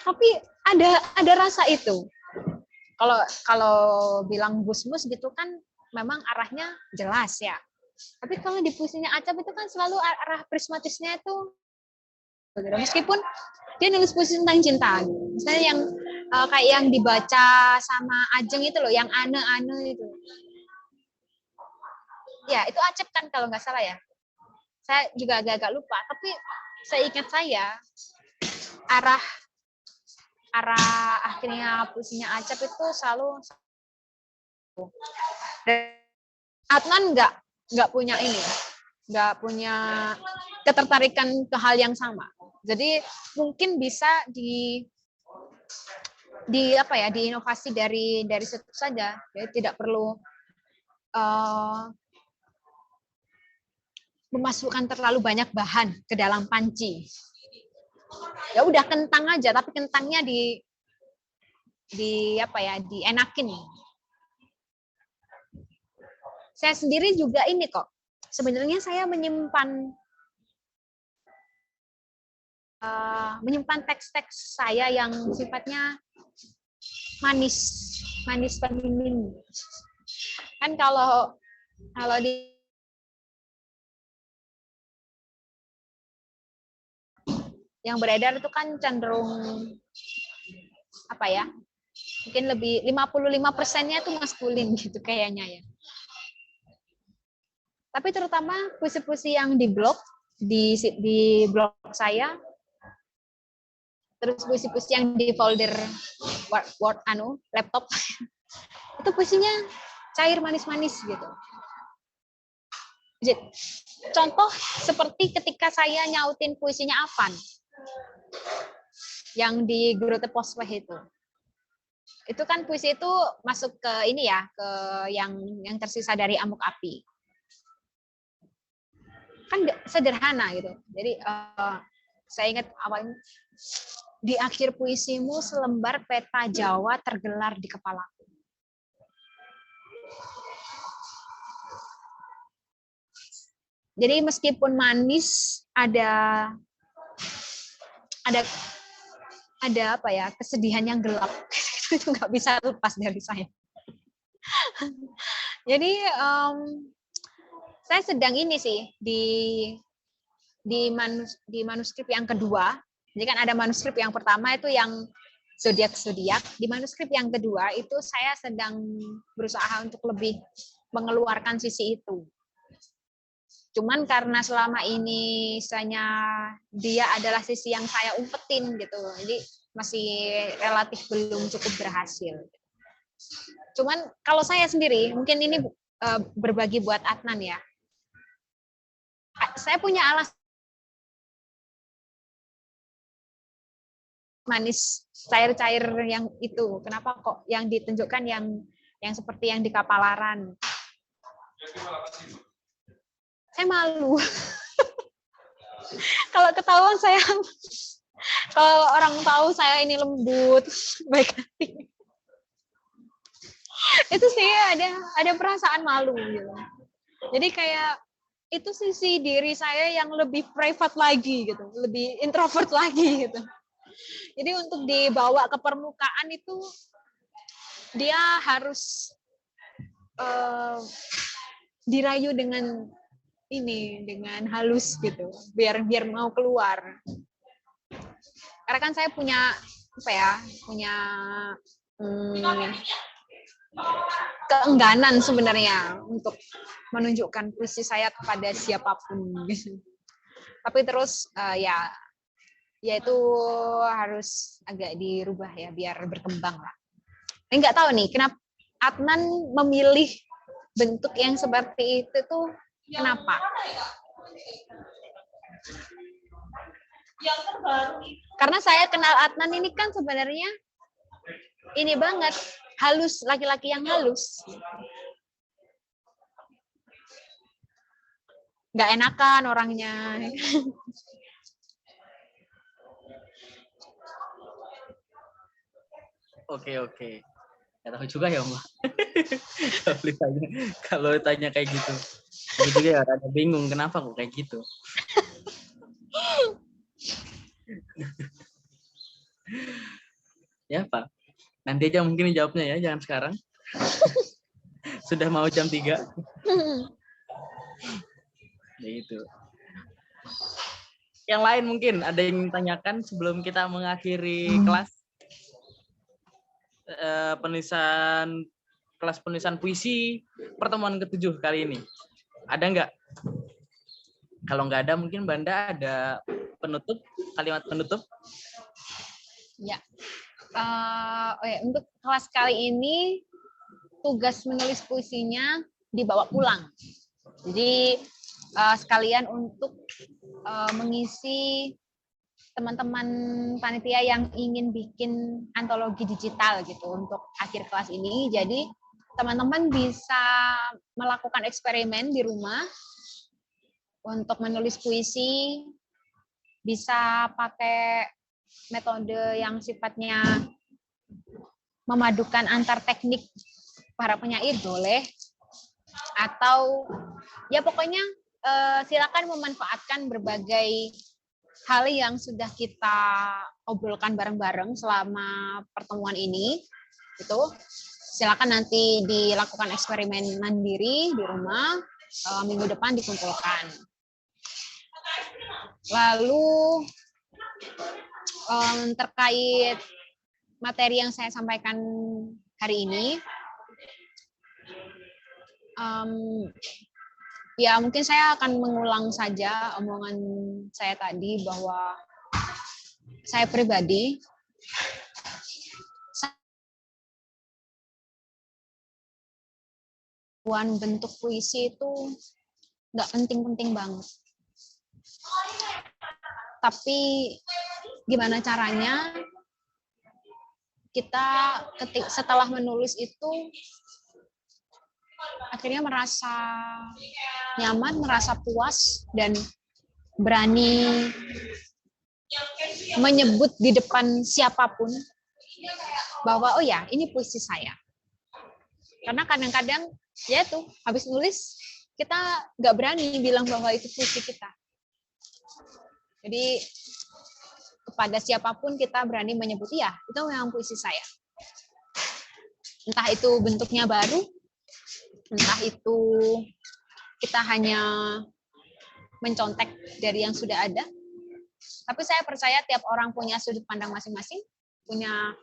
Tapi ada rasa itu. Kalau bilang Gusmus gitu kan memang arahnya jelas ya. Tapi kalau di puisinya Acep itu kan selalu arah prismatisnya itu, meskipun dia nulis puisi tentang cinta, misalnya yang kayak yang dibaca sama Ajeng itu loh, yang ane-ane itu. Ya itu Acep kan kalau nggak salah ya. Saya juga agak-agak lupa, tapi seingat saya arah akhirnya puisinya Acep itu selalu Adnan nggak punya ini, nggak punya ketertarikan ke hal yang sama. Jadi mungkin bisa diinovasi dari situ saja. Jadi tidak perlu memasukkan terlalu banyak bahan ke dalam panci. Ya udah kentang aja, tapi kentangnya dienakin. Saya sendiri juga ini kok. Sebenarnya saya menyimpan teks-teks saya yang sifatnya manis feminin. Kan kalau di yang beredar itu kan cenderung mungkin lebih 55%-nya itu maskulin gitu kayaknya ya. Tapi terutama puisi-puisi yang di blog, di blog saya, terus puisi-puisi yang di folder Word laptop, itu puisinya cair manis-manis gitu. Contoh seperti ketika saya nyautin puisinya Afan, yang di Grote Posweh itu kan puisi itu masuk ke ini ya, ke yang tersisa dari Amuk Api. Kan sederhana gitu. Jadi saya ingat awalnya Di akhir puisimu selembar peta Jawa tergelar di kepalaku. Jadi meskipun manis, ada apa ya, kesedihan yang gelap. Itu nggak bisa lepas dari saya. Jadi saya sedang ini sih di manuskrip yang kedua. Jadi kan ada manuskrip yang pertama itu yang zodiak. Di manuskrip yang kedua itu saya sedang berusaha untuk lebih mengeluarkan sisi itu. Cuman karena selama ini dia adalah sisi yang saya umpetin gitu. Jadi masih relatif belum cukup berhasil. Cuman kalau saya sendiri, mungkin ini berbagi buat Adnan ya. Saya punya alasan manis cair-cair yang itu. Kenapa kok yang ditunjukkan yang seperti yang di Kapalaran? Saya malu. Kalau ketahuan kalau orang tahu saya ini lembut, baik hati. Itu sih ada perasaan malu gitu. Jadi kayak itu sisi diri saya yang lebih private lagi gitu, lebih introvert lagi gitu. Jadi untuk dibawa ke permukaan itu dia harus dirayu dengan halus gitu, biar mau keluar. Karena kan saya punya keengganan sebenarnya untuk menunjukkan puisi saya kepada siapapun gitu. Tapi terus ya itu harus agak dirubah ya biar berkembang lah. Nggak tahu nih kenapa Adnan memilih bentuk yang seperti itu tuh kenapa? Karena saya kenal Adnan ini kan sebenarnya ini banget halus, laki-laki yang halus. Nggak enakan orangnya. Oke. Nggak tahu juga ya, Mbak. Kalau ditanya kayak gitu. Aku juga ya rada bingung kenapa kok kayak gitu. Ya, Pak. Nanti aja mungkin jawabnya ya, jangan sekarang. Sudah mau jam 3. Ya itu. Yang lain mungkin ada yang tanyakan sebelum kita mengakhiri kelas kelas penulisan puisi pertemuan ke-7 kali ini. Ada nggak? Kalau nggak ada mungkin Banda ada kalimat penutup? Ya. Untuk kelas kali ini tugas menulis puisinya dibawa pulang. Jadi sekalian untuk mengisi teman-teman panitia yang ingin bikin antologi digital gitu untuk akhir kelas ini. Jadi teman-teman bisa melakukan eksperimen di rumah untuk menulis puisi, bisa pakai metode yang sifatnya memadukan antar teknik para penyair boleh, atau ya pokoknya silakan memanfaatkan berbagai hal yang sudah kita obrolkan bareng-bareng selama pertemuan ini. Itu silakan nanti dilakukan eksperimen mandiri di rumah, minggu depan dikumpulkan. Lalu terkait materi yang saya sampaikan hari ini, ya mungkin saya akan mengulang saja omongan saya tadi bahwa saya pribadi bentuk puisi itu nggak penting-penting banget. Tapi gimana caranya kita setelah menulis itu akhirnya merasa nyaman, merasa puas, dan berani menyebut di depan siapapun bahwa oh ya ini puisi saya. Karena kadang-kadang ya tuh habis nulis kita nggak berani bilang bahwa itu puisi kita. Jadi kepada siapapun kita berani menyebut ya itu memang puisi saya. Entah itu bentuknya baru, entah itu kita hanya mencontek dari yang sudah ada. Tapi saya percaya tiap orang punya sudut pandang masing-masing, punya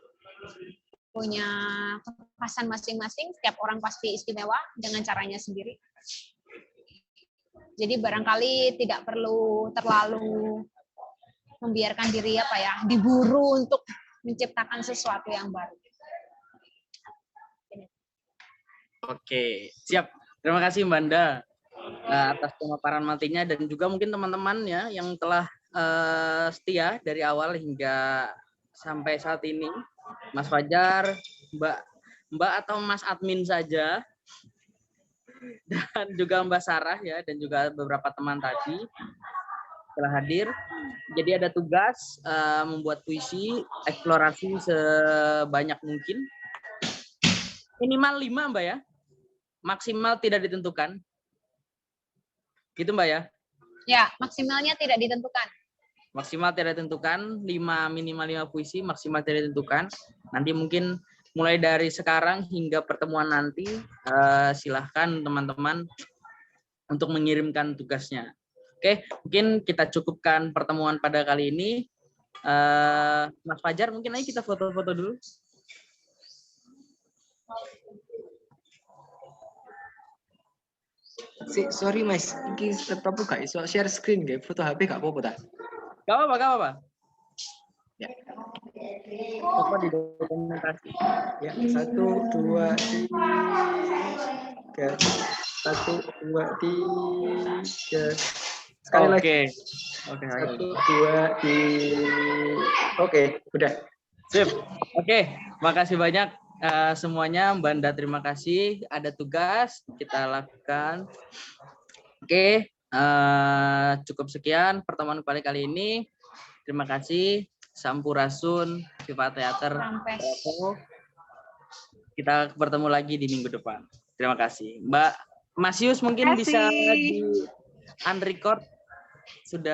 kekhasan masing-masing, setiap orang pasti istimewa dengan caranya sendiri. Jadi barangkali tidak perlu terlalu membiarkan diri diburu untuk menciptakan sesuatu yang baru. Oke, siap. Terima kasih Mbak Anda atas pemaparan matinya dan juga mungkin teman-teman ya yang telah setia dari awal hingga sampai saat ini. Mas Fajar, Mbak atau Mas Admin saja, dan juga Mbak Sarah ya, dan juga beberapa teman tadi telah hadir. Jadi ada tugas membuat puisi, eksplorasi sebanyak mungkin. Minimal 5 Mbak ya, maksimal tidak ditentukan. Gitu Mbak ya? Ya, maksimalnya tidak ditentukan. Maksimal tidak ditentukan, minimal 5 puisi, maksimal tidak ditentukan. Nanti mungkin mulai dari sekarang hingga pertemuan nanti, silahkan teman-teman untuk mengirimkan tugasnya. Oke, mungkin kita cukupkan pertemuan pada kali ini. Mas Fajar, mungkin ayo kita foto-foto dulu. Sorry Mas, ini tetap gak iso share screen gak? Foto HP gak apa-apa tak? Gak apa-apa. Ya. Foto di dokumentasi. Ya, 1, 2, 3. 1, 2, 3. Sekali lagi. Oke. 1, 2, 3. Oke, udah. Sip. Oke, makasih banyak semuanya. Mbak Anda terima kasih. Ada tugas kita lakukan. Oke, cukup sekian pertemuan kali ini. Terima kasih. Sampurasun, Viva Theater. Kita bertemu lagi di minggu depan. Terima kasih. Mbak Masius mungkin bisa di unrecord sudah.